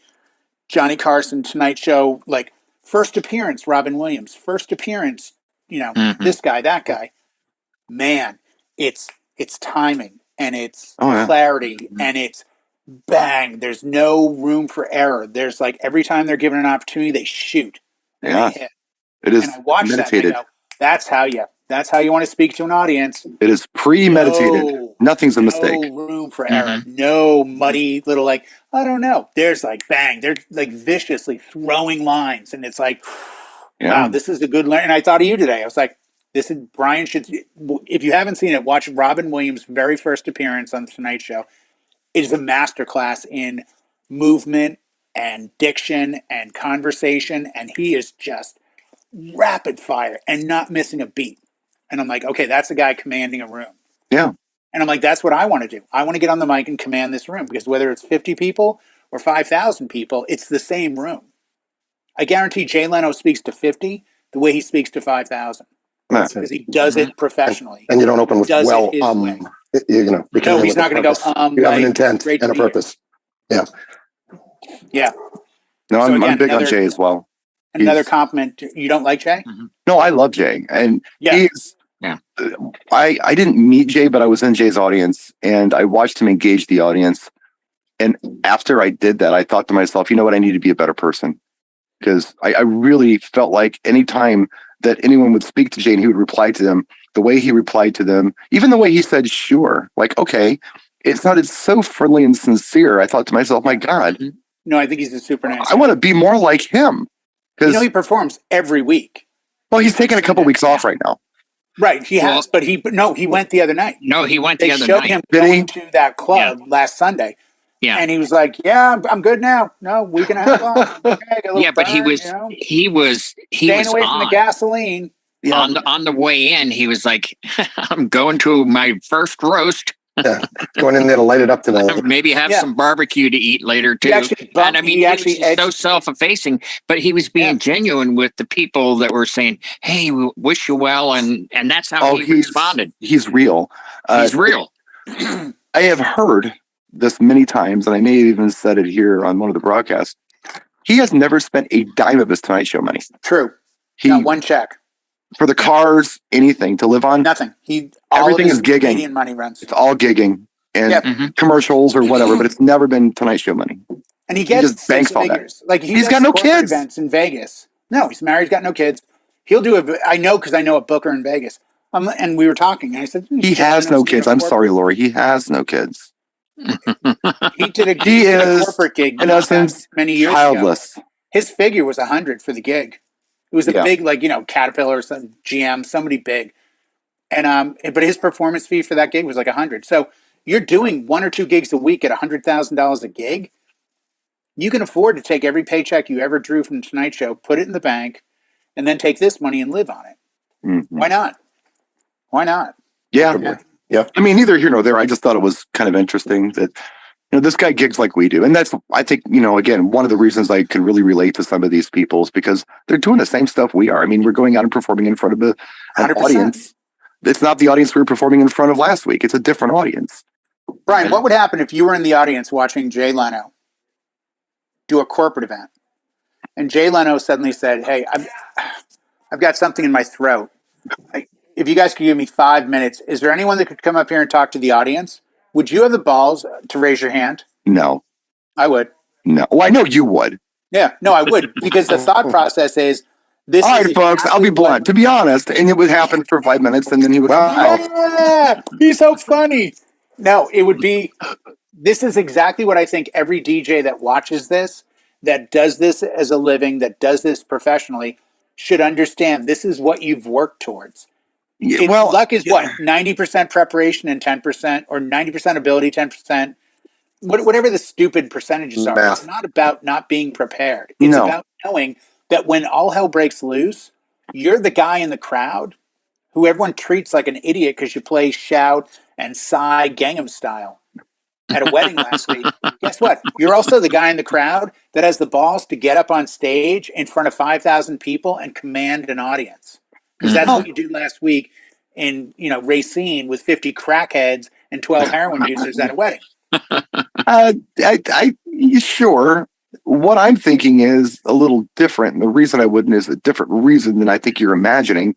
Johnny Carson Tonight Show, like first appearance, Robin Williams, first appearance, this guy, that guy, man, it's timing and it's clarity and it's bang. There's no room for error. There's like every time they're given an opportunity, they shoot. And they hit. It is and I watch meditated. That and I go, that's how you want to speak to an audience. It is premeditated. Nothing's a mistake. No room for error. No muddy little like, I don't know. There's like bang. They're like viciously throwing lines. And it's like, wow, this is a good learn. And I thought of you today. I was like, this is Brian should, if you haven't seen it, watch Robin Williams' very first appearance on the Tonight Show. It is a masterclass in movement and diction and conversation. And he is just rapid fire and not missing a beat. And I'm like, okay, that's a guy commanding a room. Yeah. And I'm like, that's what I want to do. I want to get on the mic and command this room because whether it's 50 people or 5,000 people, it's the same room. I guarantee Jay Leno speaks to 50 the way he speaks to 5,000 because he does it professionally. And you don't open with, because no, he's not going to go, you have an intent and a purpose. Yeah. Yeah. No, I'm big on Jay as well. Another compliment. You don't like Jay? No, I love Jay. And he's, I didn't meet Jay, but I was in Jay's audience and I watched him engage the audience. And after I did that, I thought to myself, you know what? I need to be a better person. Because I really felt like anytime that anyone would speak to Jay and he would reply to them, the way he replied to them, even the way he said, sure, like, okay, it sounded so friendly and sincere. I thought to myself, my God. No, I think he's a super nice I want to be more like him. Because he performs every week. Well, he's taking a couple weeks off right now. Right, he has, but he went the other night. No, he went the other night. They showed him going to that club last Sunday. Yeah, and he was like, "Yeah, I'm good now. No, we can have off. Okay, but he was staying away from the gasoline." Yeah. On the way in, he was like, "I'm going to my first roast." Going in there to light it up tonight. Maybe have some barbecue to eat later too. And I mean, he was so self-effacing, but he was being genuine with the people that were saying, "Hey, we wish you well," and that's how he responded. He's real. He's real. I have heard this many times, and I may have even said it here on one of the broadcasts. He has never spent a dime of his Tonight Show money. True. Got one check for the cars, anything to live on. Nothing. Everything is gigging. Canadian money runs. It's all gigging and commercials or whatever, but it's never been Tonight Show money. And he gets just banks all that. figures. Like he's got no kids. Events in Vegas. No, he's married. He's got no kids. He'll do I know because I know a booker in Vegas. And we were talking, and I said he has no kids. I'm sorry, Lori. He has no kids. He did a corporate gig in essence many years childless. ago. His figure was 100 for the gig. It was a big, Caterpillar or some GM, somebody big. And but his performance fee for that gig was like 100. So you're doing 1 or 2 gigs a week at $100,000 a gig. You can afford to take every paycheck you ever drew from the Tonight Show, put it in the bank, and then take this money and live on it. Mm-hmm. Why not? Why not? Yeah. I mean, neither here nor there. I just thought it was kind of interesting that, this guy gigs like we do. And that's, I think, again, one of the reasons I can really relate to some of these people is because they're doing the same stuff we are. I mean, we're going out and performing in front of an 100%. audience. It's not the audience we were performing in front of last week. It's a different audience. Brian, what would happen if you were in the audience watching Jay Leno do a corporate event and Jay Leno suddenly said, "Hey, I've got something in my throat. If you guys could give me 5 minutes, is there anyone that could come up here and talk to the audience?" Would you have the balls to raise your hand? No. I would. No. Well, I know you would. Yeah, no, I would, because the thought process is this. All right, folks, I'll be blunt. To be honest, and it would happen for 5 minutes, and then he would go, yeah, he's so funny. No, it would be, this is exactly what I think every DJ that watches this, that does this as a living, that does this professionally, should understand this is what you've worked towards. Luck is what? 90% preparation and 10%, or 90% ability, 10%. Whatever the stupid percentages are. It's not about not being prepared. It's about knowing that when all hell breaks loose, you're the guy in the crowd who everyone treats like an idiot because you play Shout and Psy Gangnam Style at a wedding last week. Guess what? You're also the guy in the crowd that has the balls to get up on stage in front of 5,000 people and command an audience. Because that's what you did last week in, Racine with 50 crackheads and 12 heroin users at a wedding. Sure. What I'm thinking is a little different. And the reason I wouldn't is a different reason than I think you're imagining.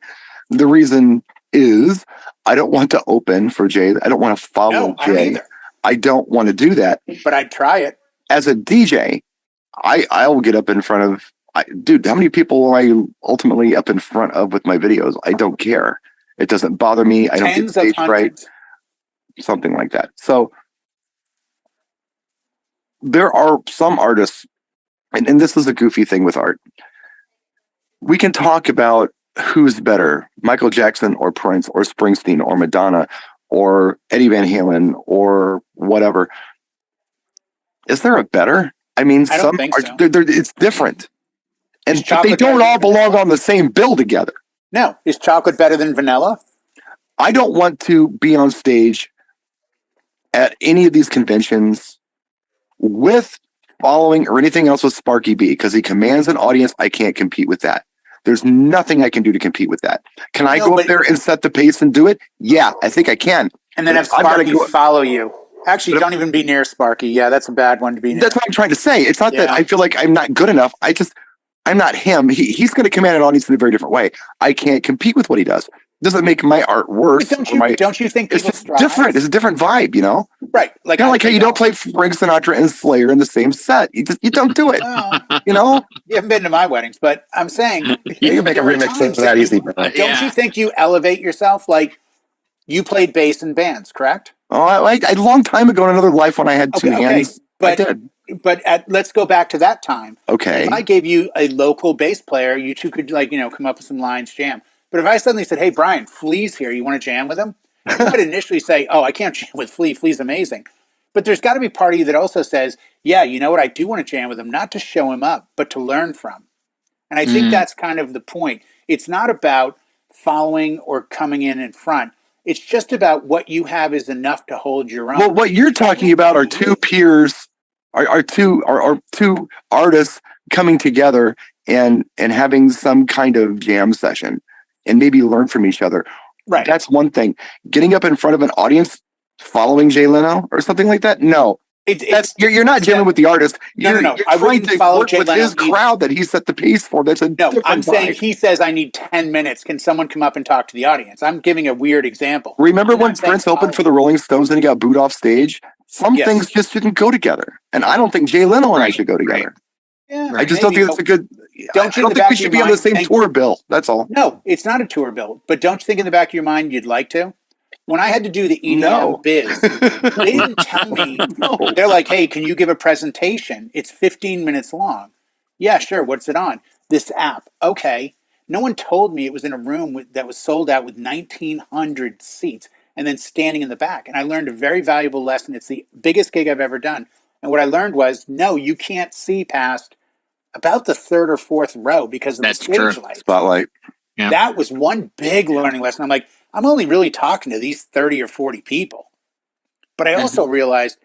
The reason is I don't want to open for Jay. I don't want to follow Jay. I don't want to do that. But I'd try it. As a DJ, I will get up in front of, dude, how many people will I ultimately up in front of with my videos? I don't care. It doesn't bother me. I don't get stage fright. Something like that. So there are some artists, and this is a goofy thing with art. We can talk about who's better, Michael Jackson or Prince or Springsteen or Madonna or Eddie Van Halen or whatever. Is there a better? I mean, I don't think so. It's different. And they don't all belong on the same bill together. No. Is chocolate better than vanilla? I don't want to be on stage at any of these conventions with following or anything else with Sparky B, because he commands an audience. I can't compete with that. There's nothing I can do to compete with that. Can I go up there and set the pace and do it? Yeah, I think I can. And then have Sparky follow you. Actually, don't even be near Sparky. Yeah, that's a bad one to be near. That's what I'm trying to say. It's not that I feel like I'm not good enough. I'm not him. He's going to command an audience in a very different way. I can't compete with what he does. Doesn't make my art worse. Don't you think it's just different? It's a different vibe, Right. Like kind of like how you don't play Frank Sinatra and Slayer in the same set. You don't do it. You haven't been to my weddings, but I'm saying you can make a remix of that easy. Don't you think you elevate yourself? Like you played bass in bands, correct? Oh, a long time ago in another life when I had two hands. But I did. But let's go back to that time. Okay. If I gave you a local bass player, you two could come up with some lines, jam. But if I suddenly said, "Hey, Brian, Flea's here. You want to jam with him?" You would initially say, "Oh, I can't jam with Flea. Flea's amazing." But there's got to be part of you that also says, "Yeah, you know what? I do want to jam with him, not to show him up, but to learn from." And I think that's kind of the point. It's not about following or coming in front. It's just about what you have is enough to hold your own. Well, what you're talking about are two peers, are two artists coming together and having some kind of jam session and maybe learn from each other. Right. That's one thing. Getting up in front of an audience, following Jay Leno or something like that. No, You're not dealing with the artist. No. You're I trying wouldn't to follow work Jay with Leno his crowd that he set the pace for. That's a no. I'm different saying vibe. he says I need 10 minutes. Can someone come up and talk to the audience? I'm giving a weird example. Remember when Prince opened for the Rolling Stones and he got booed off stage? Some things just shouldn't go together, and I don't think Jay Leno and I should go together. Yeah, I just don't think it's a good. I don't think we should be on the same tour bill. That's all. No, it's not a tour bill. But don't you think in the back of your mind you'd like to? When I had to do the EDM biz, they didn't tell me. No. They're like, hey, can you give a presentation? It's 15 minutes long. Yeah, sure. What's it on? This app. Okay. No one told me it was in a room that was sold out with 1,900 seats and then standing in the back. And I learned a very valuable lesson. It's the biggest gig I've ever done. And what I learned was, no, you can't see past about the third or fourth row because of the stage light. Spotlight. Yeah. That was one big learning lesson. I'm like, I'm only really talking to these 30 or 40 people. But I also realized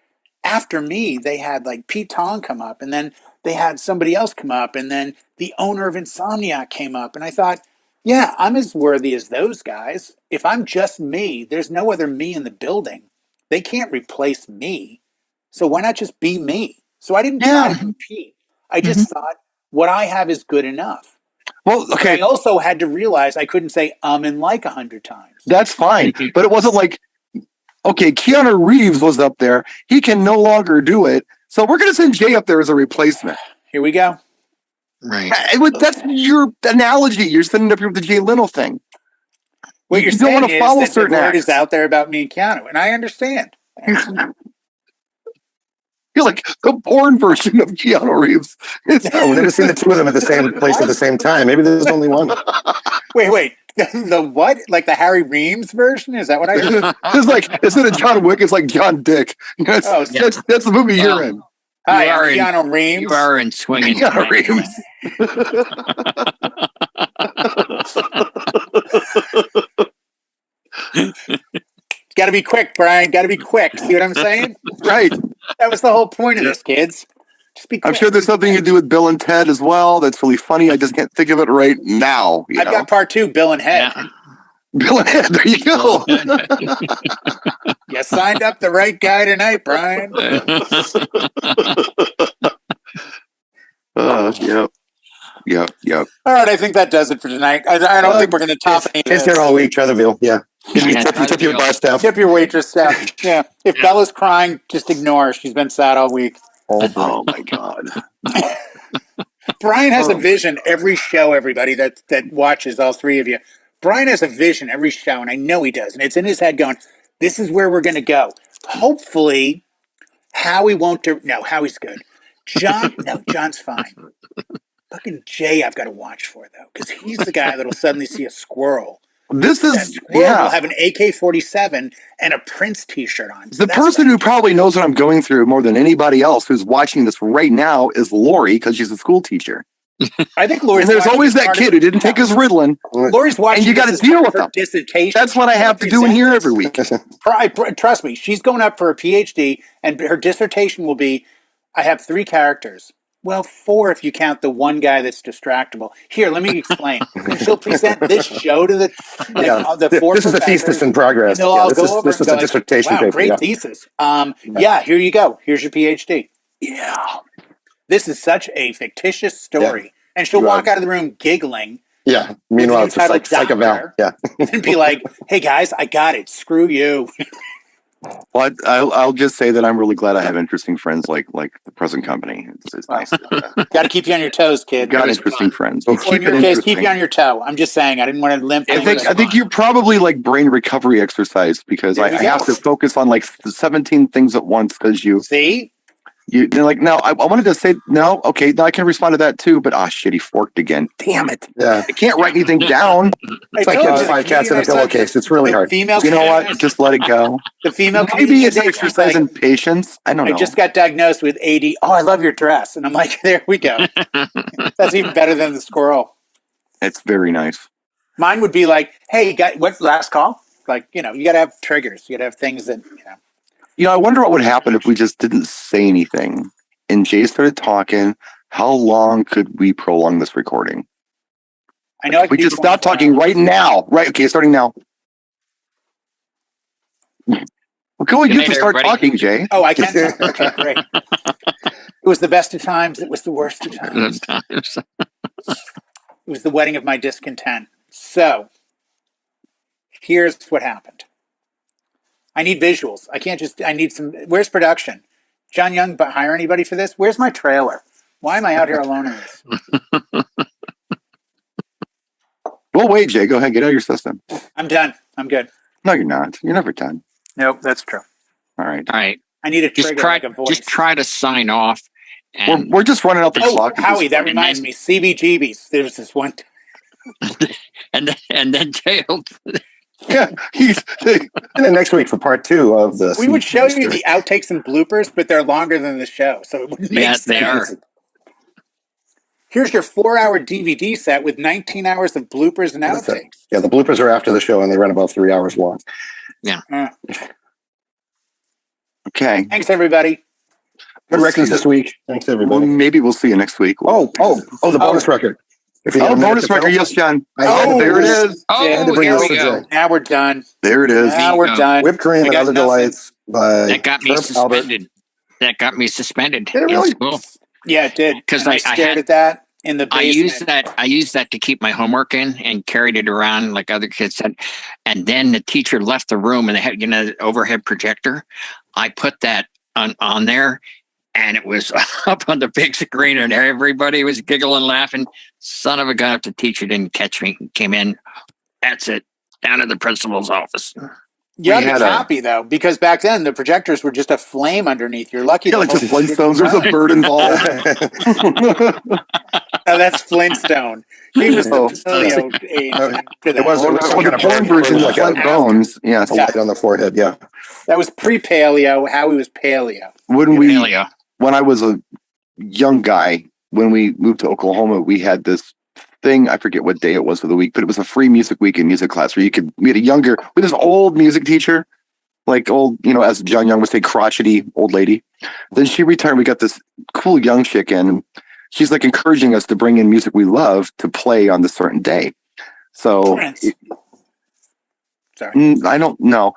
after me, they had like Pete Tong come up, and then they had somebody else come up, and then the owner of Insomniac came up. And I thought, yeah, I'm as worthy as those guys. If I'm just me, there's no other me in the building. They can't replace me. So why not just be me? So I didn't try to compete. I just thought what I have is good enough. Well, okay. But I also had to realize I couldn't say and like 100 times. That's fine. But it wasn't like, okay, Keanu Reeves was up there. He can no longer do it. So we're going to send Jay up there as a replacement. Here we go. Right. That's your analogy. You're sending up here with the Jay Leno thing. What you're saying is that the word is out there about me and Keanu, and I understand. You're like the porn version of Keanu Reeves. We've never seen the two of them at the same place at the same time. Maybe there's only one. Wait. The what? Like the Harry Reams version? Is that what I heard? It's like, instead of John Wick, it's like John Dick. That's the movie you're in. Hi, I'm Keanu Reams. You are in Swinging. Keanu Reeves. Got to be quick, Brian. Got to be quick. See what I'm saying? Right. That was the whole point of this, kids. Just be quick. I'm sure there's something to do with Bill and Ted as well. That's really funny. I just can't think of it right now. I've got part 2, Bill and Head. Yeah. Bill and Head. There you go. You signed up the right guy tonight, Brian. Yep. All right, I think that does it for tonight. I don't think we're going to top any of this. It's here all week, Trevor. Yeah. Tip your bar staff. Tip your waitress staff. Yeah. If Bella's crying, just ignore her. She's been sad all week. Oh my God. Brian has a vision every show, everybody that watches, all three of you. Brian has a vision every show, and I know he does. And it's in his head going, this is where we're going to go. Hopefully, Howie won't do... No, Howie's good. John's fine. Fucking Jay I've got to watch for, though, because he's the guy that'll suddenly see a squirrel. That squirrel will have an AK-47 and a Prince t-shirt on. So the person who probably knows what I'm going through more than anybody else who's watching this right now is Lori, because she's a school teacher. I think Lori's and there's always that kid who didn't take his Ritalin. Lori's watching, and you got to deal with them. Dissertation. That's what I have to do in here every week. Trust me, she's going up for a PhD, and her dissertation will be, I have 3 characters. Well, 4 if you count the one guy that's distractible. Here, let me explain. She'll present this show to the 4 This is a thesis in progress. This is a dissertation paper. Great thesis. Here you go. Here's your PhD. Yeah. This is such a fictitious story. Yeah. And she'll walk out of the room giggling. Yeah. Meanwhile, it's like psychoval. Yeah. And be like, hey, guys, I got it. Screw you. Well, I'll just say that I'm really glad I have interesting friends like the present company. It's nice. Got to keep you on your toes, kid. Got interesting friends. Well, keep you on your toe. I'm just saying. I didn't want to limp. I think you're probably like brain recovery exercise because I have to focus on like 17 things at once because you see. They're like, no, I wanted to say no. Okay, now I can respond to that too. But shit, he forked again. Damn it! Yeah, I can't write anything down. It's like 5 cats in a pillowcase. It's really hard. You know what? Just let it go. The female, maybe it's exercise in patience. I don't know. I just got diagnosed with AD. Oh, I love your dress, and I'm like, there we go. That's even better than the squirrel. It's very nice. Mine would be like, hey, what last call? Like, you got to have triggers. You got to have things that I wonder what would happen if we just didn't say anything and Jay started talking. How long could we prolong this recording? I know. We just stop talking right now. Right. Okay. Starting now. Well, go and Good you can night, start everybody. talking, Jay. Oh, I can talk. Okay, great. It was the best of times. It was the worst of times. It was the wedding of my discontent. So here's what happened. I need visuals. I need some. Where's production? John Young, but hire anybody for this? Where's my trailer? Why am I out here alone in this? Well, wait, Jay. Go ahead. Get out of your system. I'm done. I'm good. No, you're not. You're never done. Nope, that's true. All right. All right. I need a trigger like a voice. Just try to sign off. And We're just running out the Oh, clock. at Howie, this that point. reminds me. CBGBs. There was this one. and then Jay will Yeah, he's. And then next week for part 2 of this. We would show you the outtakes and bloopers, but they're longer than the show, so it wouldn't make sense. they are. Here's your 4-hour DVD set with 19 hours of bloopers and That's it. outtakes. Yeah, the bloopers are after the show and they run about 3 hours long. Okay. Thanks, everybody. Good records this week. Thanks, Well, everybody. maybe we'll see you next week. The bonus record. If you have Oh, a minute bonus to record. fill. Yes, John. I had to There bring it this- is. Oh, I had to bring here this we to go. Jay. Now we're done. There it is. Now we're done. Whipped Cream I and got Other nothing. Delights by That got me Herb Albert. suspended. That got me suspended. Did it really? In school. Yeah, it did. 'Cause And I I stared had- at that in the I basement. used that to keep my homework in and carried it around like other kids said. And then the teacher left the room and they had, the overhead projector. I put that on there and it was up on the big screen and everybody was giggling, laughing. Son of a gun, if the teacher didn't catch me, came in. That's it. Down to the principal's office. You had we to had a- copy though, because back then the projectors were just a flame underneath. You're lucky. Yeah, like the Flintstones. There's a bird involved. Oh, that's Flintstone. He was the Oh. paleo age. to that. It was- Oh, some the kind of porn bird version, the like Flint a- Bones. Yes. A light on the forehead, yeah. That was pre-paleo. Howie was paleo. When I was a young guy, when we moved to Oklahoma, we had this thing. I forget what day it was of the week, but it was a free music week in music class where we had this old music teacher, like old, as John Young would say, crotchety old lady. Then she retired. We got this cool young chick in. She's like encouraging us to bring in music we love to play on this certain day. So Prince. Sorry. I don't know.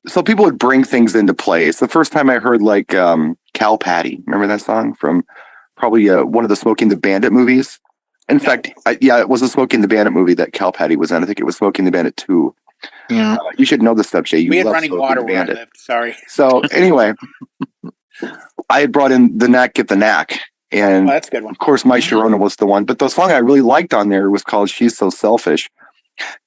So people would bring things into play. It's the first time I heard like Cal Patty. Remember that song from probably one of the Smoking the Bandit movies? In fact, it was a Smoking the Bandit movie that Cal Patty was in. I think it was Smoking the Bandit 2. Yeah. You should know this stuff, Jay. You We had love running Smoking water the where I Bandit. lived. Sorry. So anyway, I had brought in The Knack Get the Knack. And Oh, that's a good one. of course, My Sharona was the one. But the song I really liked on there was called She's So Selfish.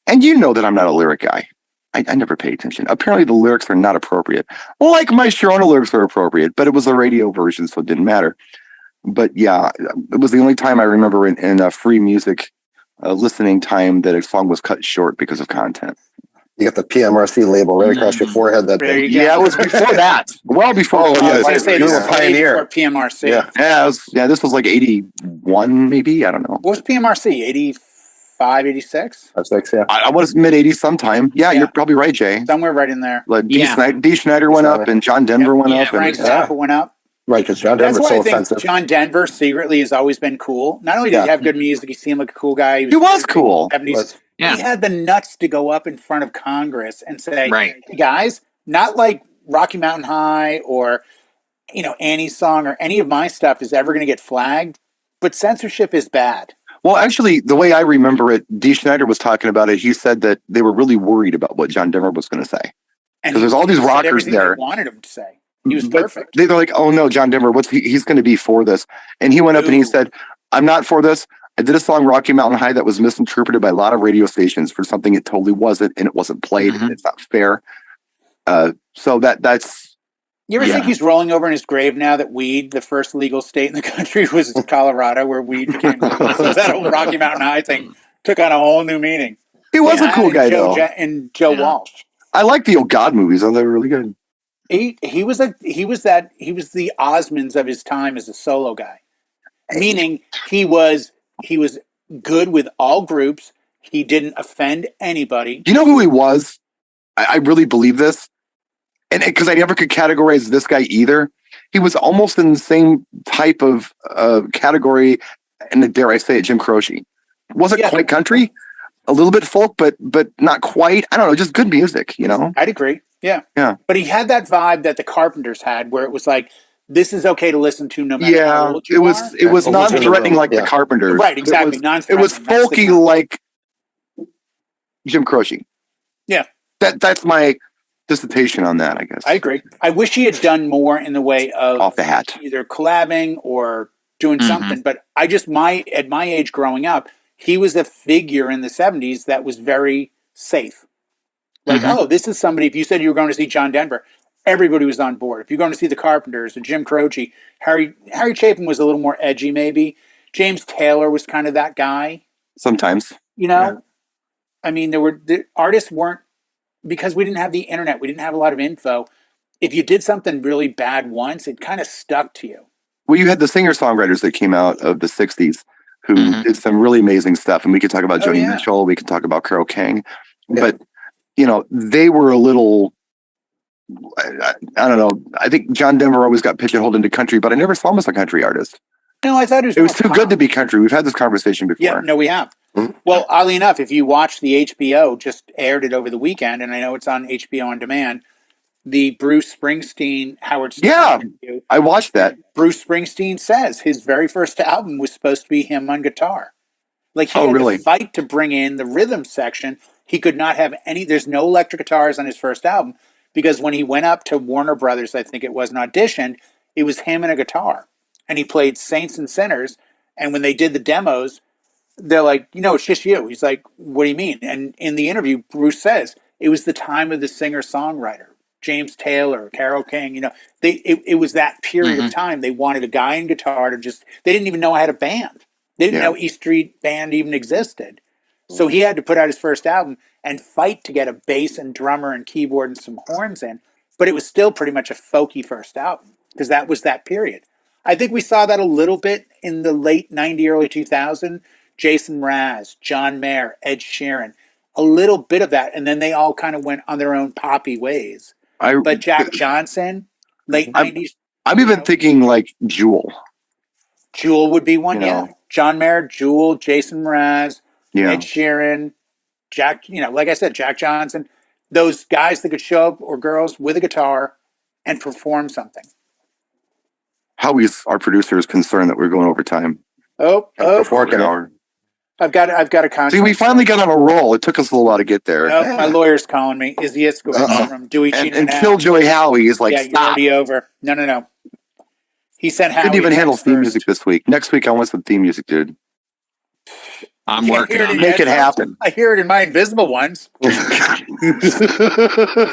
And you know that I'm not a lyric guy. I never pay attention. Apparently the lyrics are not appropriate. Like My Sharona lyrics are appropriate, but it was a radio version, so it didn't matter. But yeah, it was the only time I remember in a free music listening time that a song was cut short because of content. You got the PMRC label right across your forehead. That There big. you go. Yeah, it was before that. Well before. Oh, I yeah, was going to say you this were is a pioneer. for PMRC. Yeah. This was like 81, maybe. I don't know. What was PMRC? 85, 86? That's 6, yeah. I was mid 80s sometime. Yeah, Yeah. you're probably right, Jay. Somewhere right in there. Like Yeah. D. Schneider went up and John Denver went up. Frank And, Zappa went up. Right, because John That's Denver's why so I think offensive. John Denver secretly has always been cool. Not only did Yeah. he have good music, he seemed like a cool guy. He was cool. 70s. But Yeah. He had the nuts to go up in front of Congress and say, Right. "Hey, guys, not like Rocky Mountain High or, Annie's song or any of my stuff is ever going to get flagged, but censorship is bad." Well, actually, the way I remember it, D. Schneider was talking about it. He said that they were really worried about what John Denver was going to say. And 'Cause there's all these he said rockers everything there. they wanted him to say. He was But perfect. They're like, oh no, John Denver, he's going to be for this. And he went up and he Ooh. said, I'm not for this. I did a song, Rocky Mountain High, that was misinterpreted by a lot of radio stations for something it totally wasn't, and it wasn't played, Mhm. and it's not fair. So that's You ever Yeah. think he's rolling over in his grave now that weed, the first legal state in the country, was Colorado, where weed became so that whole Rocky Mountain High thing took on a whole new meaning. he was a Yeah, cool and guy Joe though. and Joe Yeah. Walsh. I like the old God movies. Oh, they were really good. He was the Osmonds of his time as a solo guy. Meaning he was good with all groups. He didn't offend anybody. Do you know who he was? I really believe this. And because I never could categorize this guy either. He was almost in the same type of category, and dare I say it, Jim Croce. Wasn't Yeah. quite country. a little bit folk, but not quite. I don't know, just good music, you know? I'd agree. Yeah. Yeah. But he had that vibe that the Carpenters had where it was like, this is okay to listen to no matter how old you are. It was non-threatening like the Carpenters. Right, exactly. It was folky like Jim Croce. Yeah. That's my dissertation on that, I guess. I agree. I wish he had done more in the way of off the hat, either collabing or doing something. But I just at my age growing up, he was a figure in the 70s that was very safe. Like, oh, this is somebody. If you said you were going to see John Denver, everybody was on board. If you're going to see the Carpenters or Jim Croce, Harry Chapin was a little more edgy, maybe. James Taylor was kind of that guy. Sometimes, you know. Yeah. I mean, the artists weren't, because we didn't have the internet. We didn't have a lot of info. If you did something really bad once, it kind of stuck to you. Well, you had the singer-songwriters that came out of the 60s who did some really amazing stuff. And we could talk about Joni Mitchell. We could talk about Carole King. Yeah. But, you know, they were a little, I don't know. I think John Denver always got pigeonholed into country, but I never saw him as a country artist. No, I thought it was too good to be country. We've had this conversation before. Yeah, no, we have. Well, oddly enough, if you watch the HBO, just aired it over the weekend, and I know it's on HBO On Demand, the Bruce Springsteen, Howard Stern interview. I watched that. Bruce Springsteen says his very first album was supposed to be him on guitar. Like, he had to fight to bring in the rhythm section. He could not have there's no electric guitars on his first album, because when he went up to Warner Brothers, I think it was, and auditioned, it was him and a guitar. And he played Saints and Sinners, and when they did the demos, they're like, it's just you. He's like, what do you mean? And in the interview, Bruce says, it was the time of the singer-songwriter. James Taylor, Carole King, it was that period of time. They wanted a guy in guitar they didn't even know I had a band. They didn't know East Street Band even existed. So he had to put out his first album and fight to get a bass and drummer and keyboard and some horns in. But it was still pretty much a folky first album, because that was that period. I think we saw that a little bit in the late 90s, early 2000s. Jason Mraz, John Mayer, Ed Sheeran, a little bit of that. And then they all kind of went on their own poppy ways. But Jack Johnson, late 90s. I'm even thinking like Jewel. Jewel would be one, John Mayer, Jewel, Jason Mraz, Ed Sheeran, Jack, like I said, Jack Johnson. Those guys that could show up, or girls, with a guitar and perform something. How is our producer concerned that we're going over time? I've got a contract. See, we finally got on a roll. It took us a little while to get there. My lawyer's calling me. Izzy Iskowitz from Dewey Cheatham and Killjoy Howie is like, you're already over. No. He sent Howie. Didn't even handle theme music this week. Next week, I want some theme music, dude. I'm working on it. Make it happen. I hear it in my invisible ones.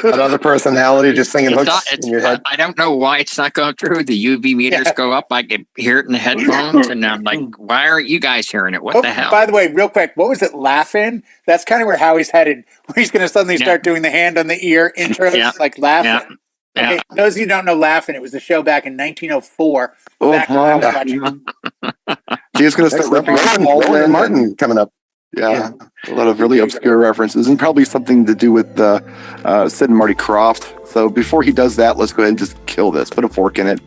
Another personality just singing hooks in your head. I don't know why it's not going through. The UV meters go up. I can hear it in the headphones, and I'm like, why aren't you guys hearing it? What the hell? By the way, real quick, what was it, Laughing? That's kind of where Howie's headed, where he's going to suddenly start doing the hand on the ear intros, like Laughing. Yeah. Okay, those of you who don't know Laughing, it was a show back in 1904. He's going to start ripping Roland Martin coming up. Yeah, a lot of really obscure references, and probably something to do with Sid and Marty Krofft. So before he does that, let's go ahead and just kill this. Put a fork in it.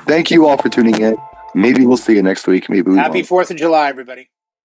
Thank you all for tuning in. Maybe we'll see you next week. Maybe we won't. Happy 4th of July, everybody.